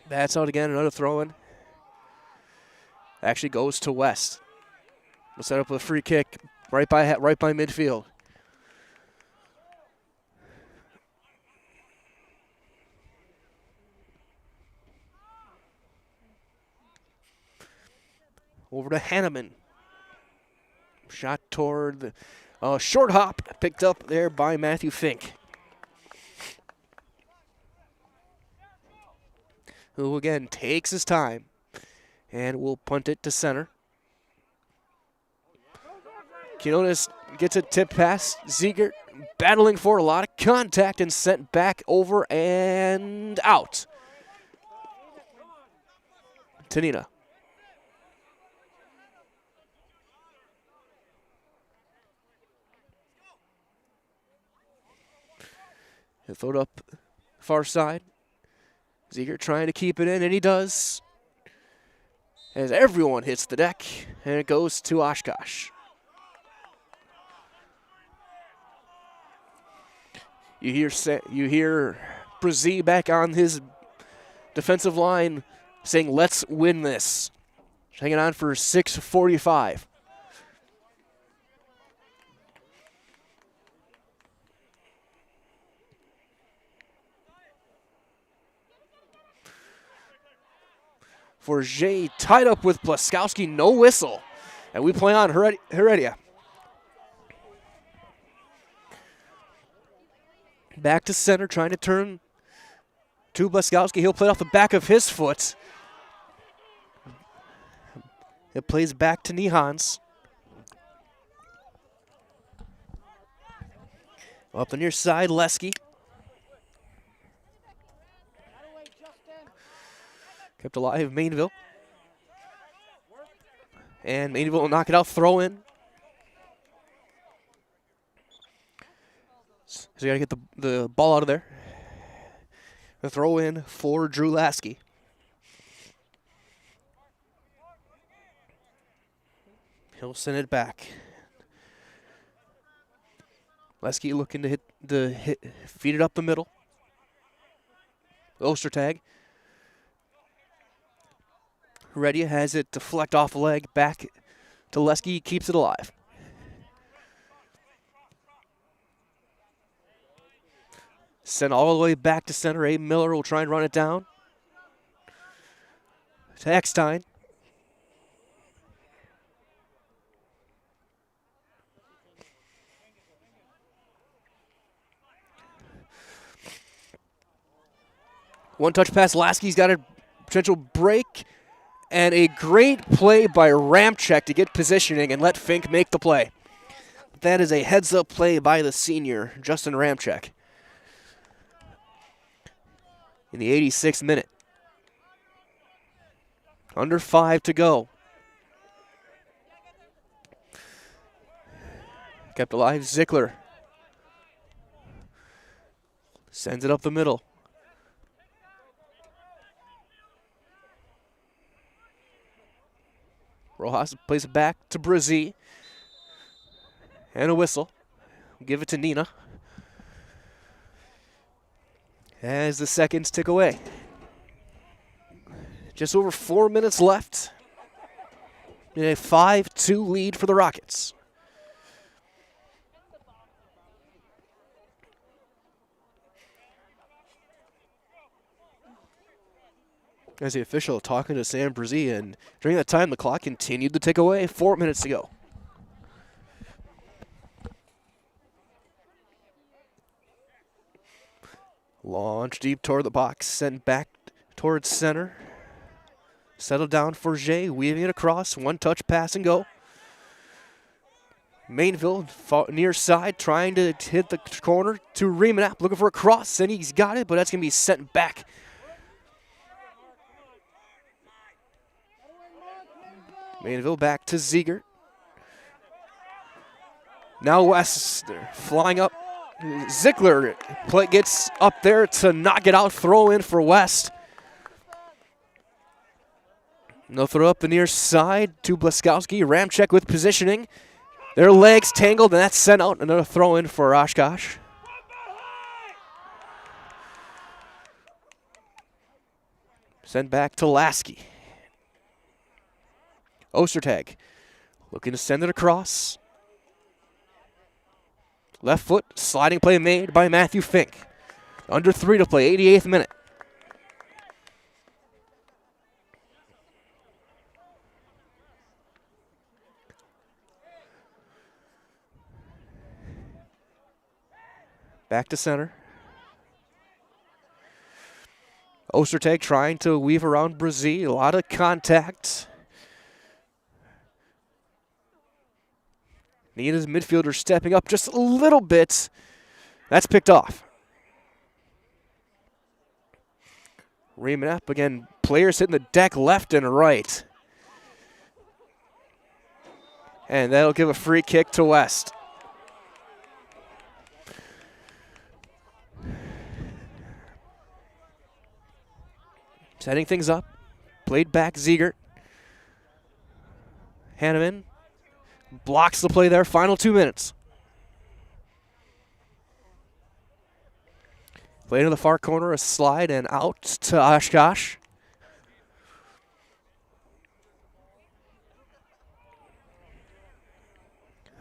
That's out again, another throw-in. Actually goes to West. We'll set up a free kick right by midfield. Over to Hanneman. Shot toward the short hop, picked up there by Matthew Fink. Who again takes his time and will punt it to center. Quinones gets a tip pass. Ziegert battling for a lot of contact and sent back over and out. To Neenah. He'll throw it up far side. Ziegert trying to keep it in, and he does. As everyone hits the deck, and it goes to Oshkosh. You hear Brzee back on his defensive line saying, "Let's win this." Hanging on for 6:45. Forget tied up with Plaskowski, no whistle. And we play on Heredia. Back to center, trying to turn to Plaskowski. He'll play off the back of his foot. It plays back to Nehans. Up the near side, Lesky. Kept alive, Mainville. And Mainville will knock it out, throw in. So you got to get the ball out of there. The throw in for Drew Lasky. He'll send it back. Lasky looking to feed it up the middle. Ostertag. Heredia has it deflect off the leg, back to Lesky, keeps it alive. Sent all the way back to center. Abe Miller will try and run it down. To Eckstein. One touch pass. Lasky's got a potential break. And a great play by Ramchek to get positioning and let Fink make the play. That is a heads-up play by the senior, Justin Ramchek. In the 86th minute. Under 5 to go. Kept alive, Zickler. Sends it up the middle. Rojas plays it back to Brzee. And a whistle. Give it to Neenah. As the seconds tick away. Just over 4 minutes left. In a 5-2 lead for the Rockets. As the official talking to Sam Brzee, and during that time the clock continued to tick away. 4 minutes to go. Launch deep toward the box, sent back towards center. Settled down for Jay, weaving it across. One touch pass and go. Mainville near side, trying to hit the corner to Remanap, looking for a cross, and he's got it, but that's going to be sent back. Mainville back to Ziegert. Now West flying up. Zickler gets up there to knock it out. Throw in for West. No throw up the near side to Blaskowski. Ramchek with positioning. Their legs tangled, and that's sent out. Another throw in for Oshkosh. Sent back to Lasky. Ostertag looking to send it across. Left foot, sliding play made by Matthew Fink. Under 3 to play, 88th minute. Back to center. Ostertag trying to weave around Brzee. A lot of contact. Neenah's midfielder stepping up just a little bit. That's picked off. Remanap again. Players hitting the deck left and right. And that'll give a free kick to West. Setting things up. Played back Ziegert. Hanneman blocks the play there. Final 2 minutes. Play to the far corner, a slide, and out to Oshkosh.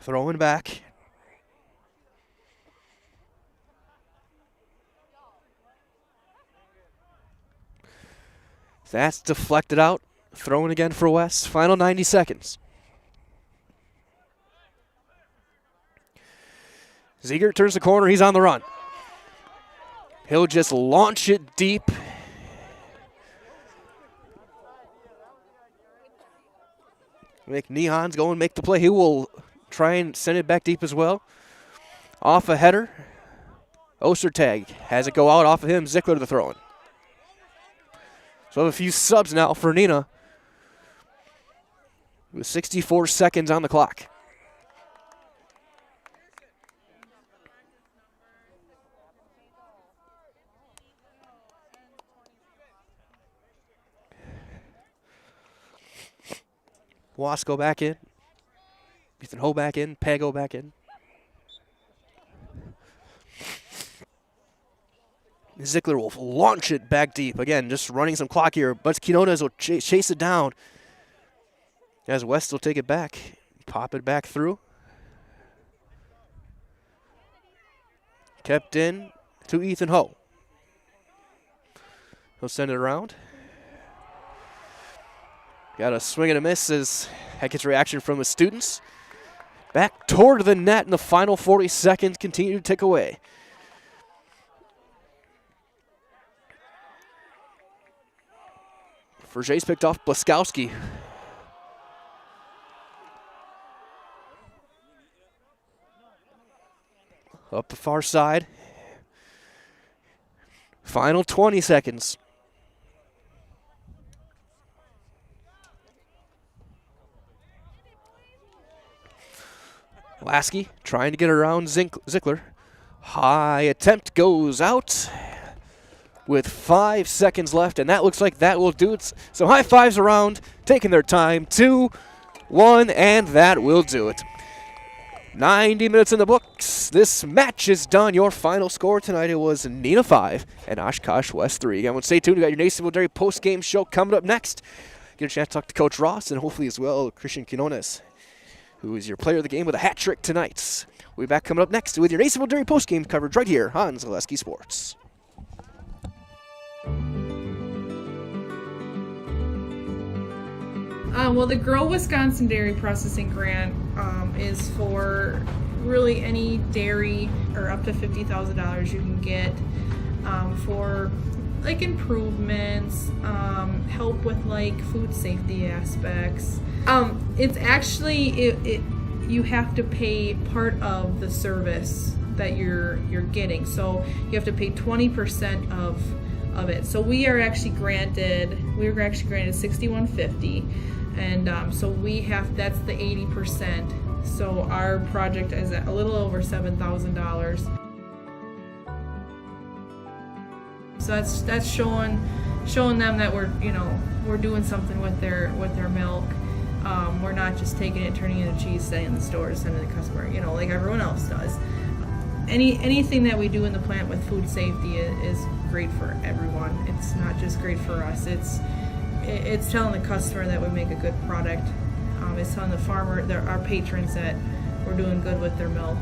Throwing back. That's deflected out. Throwing again for West. Final 90 seconds. Ziegert turns the corner. He's on the run. He'll just launch it deep. Neenah's going to make the play. He will try and send it back deep as well. Off a header. Ostertag has it go out off of him. Zickler to the throw-in. So a few subs now for Neenah with 64 seconds on the clock. Wasco back in. Ethan Ho back in. Pago back in. Zickler will launch it back deep. Again, just running some clock here. But Quinones will chase it down. As West will take it back. Pop it back through. Kept in to Ethan Ho. He'll send it around. Got a swing and a miss as that gets reaction from the students. Back toward the net in the final 40 seconds. Continue to tick away. Verger's picked off Blaskowski. Up the far side. Final 20 seconds. Lasky trying to get around Zickler. High attempt goes out with 5 seconds left, and that looks like that will do it. So high fives around, taking their time. 2, 1, and that will do it. 90 minutes in the books. This match is done. Your final score tonight, it was Neenah 5 and Oshkosh West 3. Again, stay tuned. We got your Nationville Dairy post-game show coming up next. Get a chance to talk to Coach Ross and hopefully as well Christian Quinones, who is your player of the game with a hat trick tonight. We'll be back coming up next with your Nationville Dairy post-game coverage right here on Zaleski Sports. Well, the Grow Wisconsin Dairy Processing Grant is for really any dairy or up to $50,000 you can get for like improvements, help with like food safety aspects. It's actually you have to pay part of the service that you're getting, so you have to pay 20% of it. So we were actually granted $6,150. And so that's the 80%. So our project is at a little over $7,000. So that's showing them that we're doing something with their milk. We're not just taking it, turning it into cheese, sending it in the stores, sending it to the customer, like everyone else does. Anything that we do in the plant with food safety is great for everyone. It's not just great for us. It's telling the customer that we make a good product. It's telling the farmer, our patrons, that we're doing good with their milk.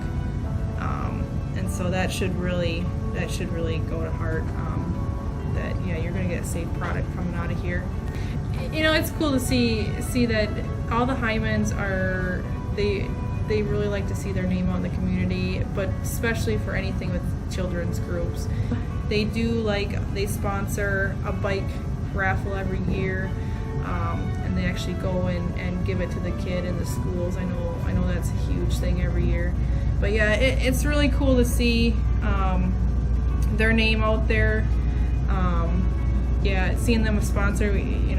And so that should really go to heart. That you're going to get a safe product coming out of here. It's cool to see that all the Hymans are they really like to see their name out in the community, but especially for anything with children's groups. They sponsor a bike raffle every year, and they actually go and give it to the kid in the schools. I know that's a huge thing every year, but yeah, it's really cool to see their name out there. Seeing them a sponsor, we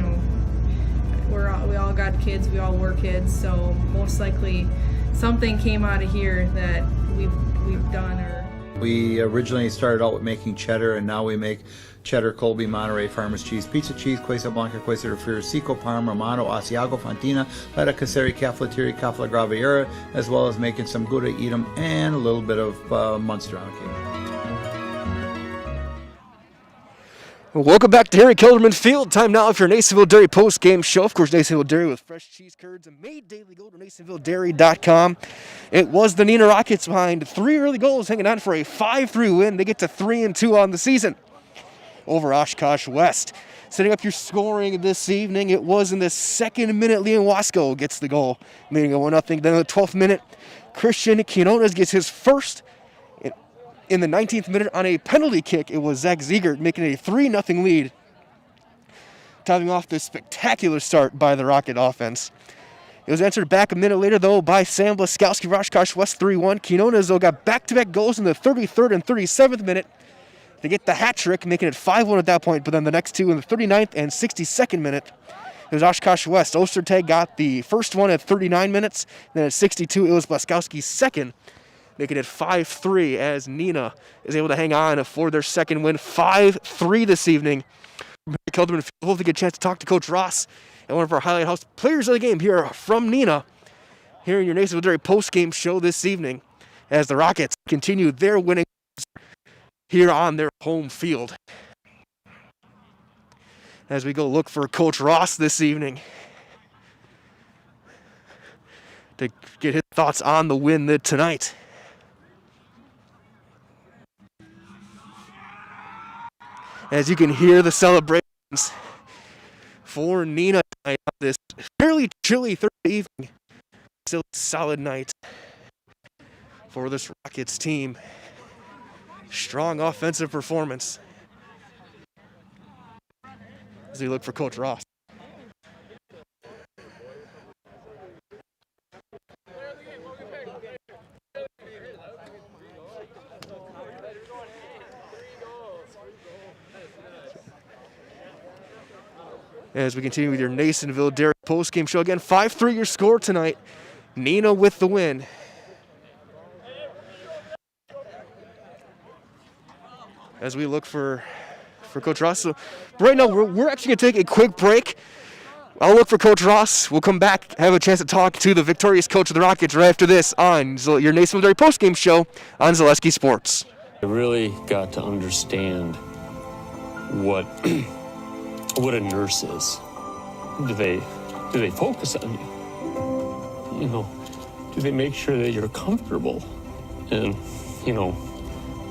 all got kids, we all were kids, so most likely something came out of here that we've done or We originally started out with making cheddar, and now we make cheddar, Colby, Monterey, Farmers cheese, pizza cheese, Quesa Blanca, Quesa de Friar, Seco, Parma, Romano, Asiago, Fontina, Letta, Caseri, Cafetieri, Cafla Graviera, as well as making some Gouda Edam and a little bit of Munster on occasion. Welcome back to Harry Kelderman Field. Time now for your Nasonville Dairy post-game show. Of course, Nasonville Dairy with fresh cheese curds and made daily. Go to NasonvilleDairy.com. It was the Neenah Rockets behind 3 early goals, hanging on for a 5-3 win. They get to 3-2 on the season over Oshkosh West. Setting up your scoring this evening, it was in the 2nd minute, Liam Wasco gets the goal, making it 1-0. Then in the 12th minute, Christian Quinones gets his first. In the 19th minute, on a penalty kick, it was Zach Ziegert making a 3-0 lead, topping off this spectacular start by the Rocket offense. It was answered back a minute later, though, by Sam Blaskowski of Oshkosh West 3-1. Quinones, though, got back-to-back goals in the 33rd and 37th minute to get the hat trick, making it 5-1 at that point. But then the next two in the 39th and 62nd minute, it was Oshkosh West. Ostertag got the first one at 39 minutes. Then at 62, it was Blaskowski's second, making it 5-3 as Neenah is able to hang on for their second win, 5-3 this evening. Kelderman, hopefully get a chance to talk to Coach Ross and one of our highlight house players of the game here from Neenah, here in your Nasonville Dairy post-game show this evening as the Rockets continue their winning here on their home field. As we go look for Coach Ross this evening to get his thoughts on the win tonight. As you can hear the celebrations for Neenah tonight on this fairly chilly Thursday evening. Still a solid night for this Rockets team. Strong offensive performance as we look for Coach Ross. As we continue with your Nasonville Dairy post-game show. Again, 5-3 your score tonight. Neenah with the win. As we look for Coach Ross. So right now, we're actually going to take a quick break. I'll look for Coach Ross. We'll come back, have a chance to talk to the victorious coach of the Rockets right after this on your Nasonville Dairy post-game show on Zaleski Sports. I really got to understand what a nurse is. Do they focus on you? You know, do they make sure that you're comfortable? And, you know,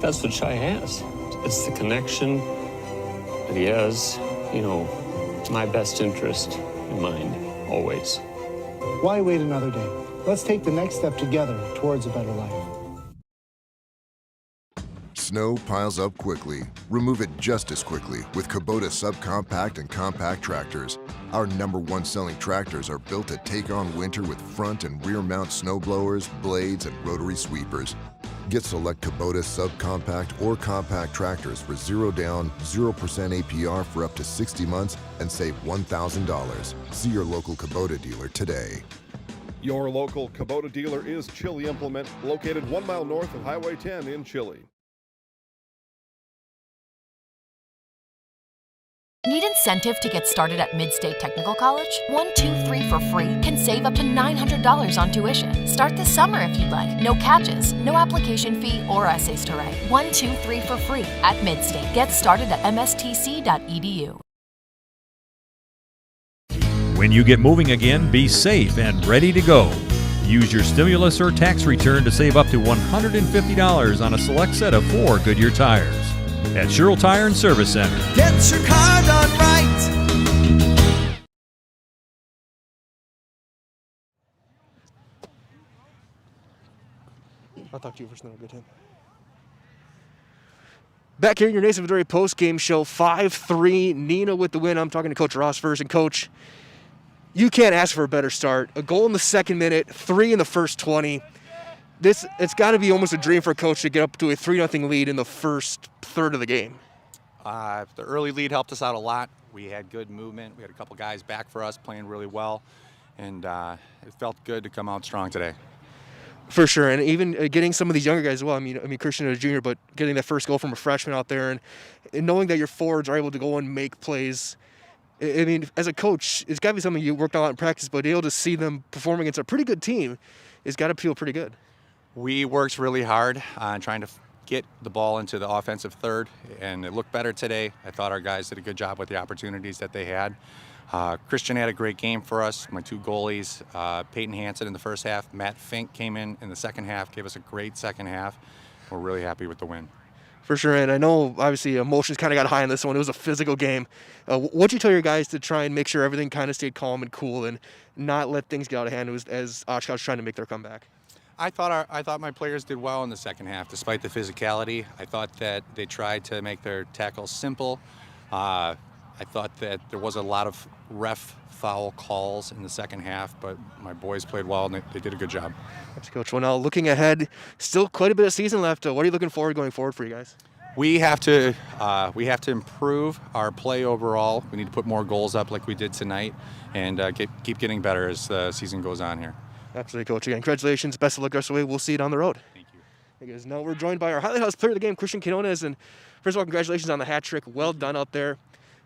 that's what Shai has. It's the connection that he has, you know, my best interest in mind, always. Why wait another day? Let's take the next step together towards a better life. Snow piles up quickly. Remove it just as quickly with Kubota subcompact and compact tractors. Our #1 selling tractors are built to take on winter with front and rear mount snow blowers, blades, and rotary sweepers. Get select Kubota subcompact or compact tractors for 0 down, 0% APR for up to 60 months and save $1,000. See your local Kubota dealer today. Your local Kubota dealer is Chili Implement, located 1 mile north of Highway 10 in Chili. Need incentive to get started at Mid-State Technical College? 1, 2, 3 for free can save up to $900 on tuition. Start this summer if you'd like. No catches, no application fee or essays to write. 1, 2, 3 for free at Mid-State. Get started at mstc.edu. When you get moving again, be safe and ready to go. Use your stimulus or tax return to save up to $150 on a select set of 4 Goodyear tires. At Sherrill Tire and Service Center. Get your car done right. I'll talk to you first, then I'll get him. Back here in your Nasonville Dairy post-game show, 5-3, Neenah with the win. I'm talking to Coach Ross first. And Coach, you can't ask for a better start. A goal in the 2nd minute, 3 in the first 20. It's got to be almost a dream for a coach to get up to a 3-0 lead in the first third of the game. The early lead helped us out a lot. We had good movement. We had a couple guys back for us playing really well, and it felt good to come out strong today. For sure, and even getting some of these younger guys as well. I mean Christian is a junior, but getting that first goal from a freshman out there, and knowing that your forwards are able to go and make plays. I mean, as a coach, it's got to be something you worked on a lot in practice, but able to see them perform against a pretty good team, it's got to feel pretty good. We worked really hard on trying to get the ball into the offensive third, and it looked better today. I thought our guys did a good job with the opportunities that they had. Christian had a great game for us. My two goalies, Peyton Hansen in the first half, Matt Fink came in the second half, gave us a great second half. We're really happy with the win. For sure, and I know obviously emotions kind of got high in this one. It was a physical game. What'd you tell your guys to try and make sure everything kind of stayed calm and cool and not let things get out of hand as Oshkosh was trying to make their comeback? I thought my players did well in the second half, despite the physicality. I thought that they tried to make their tackles simple. I thought that there was a lot of ref foul calls in the second half, but my boys played well and they did a good job. Thanks, Coach. Well, now looking ahead, still quite a bit of season left. What are you looking forward going forward for you guys? We have to improve our play overall. We need to put more goals up like we did tonight, and keep getting better as the season goes on here. Absolutely, Coach. Again, congratulations. Best of luck the rest of the way. We'll see you down the road. Thank you. Hey guys, now we're joined by our Highlight House player of the game, Christian Quinones. And first of all, congratulations on the hat trick. Well done out there.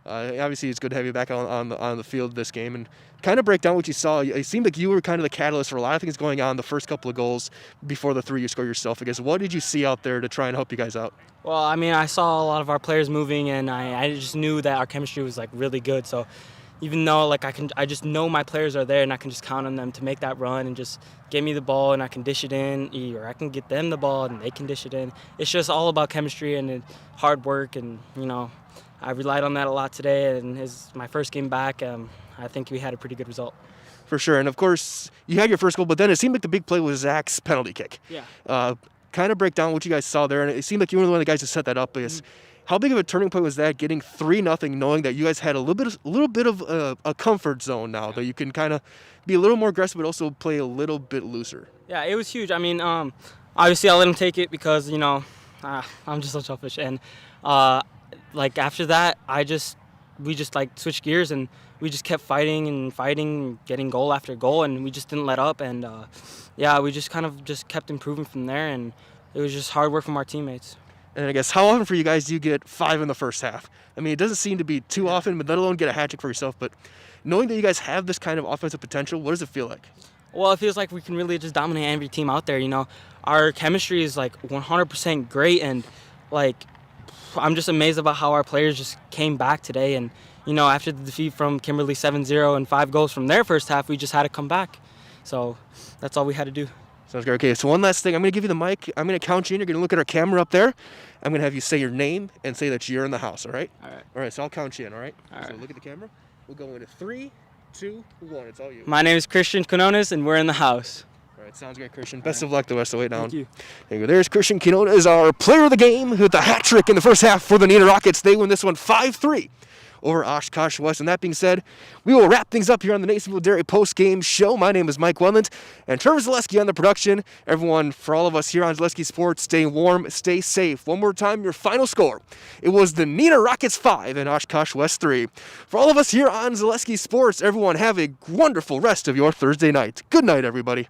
Obviously, it's good to have you back on the field this game and kind of break down what you saw. It seemed like you were kind of the catalyst for a lot of things going on the first couple of goals before the 3 you scored yourself. I guess, what did you see out there to try and help you guys out? Well, I mean, I saw a lot of our players moving, and I just knew that our chemistry was like really good. So even though like I just know my players are there, and I can just count on them to make that run and just get me the ball, and I can dish it in, or I can get them the ball and they can dish it in. It's just all about chemistry and hard work, and I relied on that a lot today, and it's my first game back. I think we had a pretty good result. For sure, and of course, you had your first goal, but then it seemed like the big play was Zach's penalty kick. Yeah. Kind of break down what you guys saw there, and it seemed like you were one of the guys to set that up. How big of a turning point was that, getting 3-0, knowing that you guys had a little bit of a comfort zone now, that you can kind of be a little more aggressive, but also play a little bit looser? Yeah, it was huge. I mean, obviously I let him take it because I'm just so selfish, and like after that, we just like switched gears, and we just kept fighting, getting goal after goal, and we just didn't let up. And we just kind of just kept improving from there, and it was just hard work from our teammates. And I guess, how often for you guys do you get 5 in the first half? I mean, it doesn't seem to be too often, but let alone get a hat trick for yourself. But knowing that you guys have this kind of offensive potential, what does it feel like? Well, it feels like we can really just dominate every team out there. Our chemistry is like 100% great, and like I'm just amazed about how our players just came back today. And after the defeat from Kimberly 7-0 and 5 goals from their first half, we just had to come back. So that's all we had to do. Sounds great. Okay, so one last thing. I'm going to give you the mic. I'm going to count you in. You're going to look at our camera up there. I'm going to have you say your name and say that you're in the house, all right? All right. All right, so I'll count you in, all right? All right. So look at the camera. We'll go into 3, 2, 1. It's all you. My name is Christian Quinones, and we're in the house. All right, sounds great, Christian. Best of luck the rest of the way down. Thank you. There you go. There's Christian Quinones, our player of the game, with the hat trick in the first half for the Neenah Rockets. They win this one 5-3 over Oshkosh West. And that being said, we will wrap things up here on the Nasonville Dairy Postgame Show. My name is Mike Welland, and Trevor Zaleski on the production. Everyone, for all of us here on Zaleski Sports, stay warm, stay safe. One more time, your final score. It was the Neenah Rockets 5 and Oshkosh West 3. For all of us here on Zaleski Sports, everyone have a wonderful rest of your Thursday night. Good night, everybody.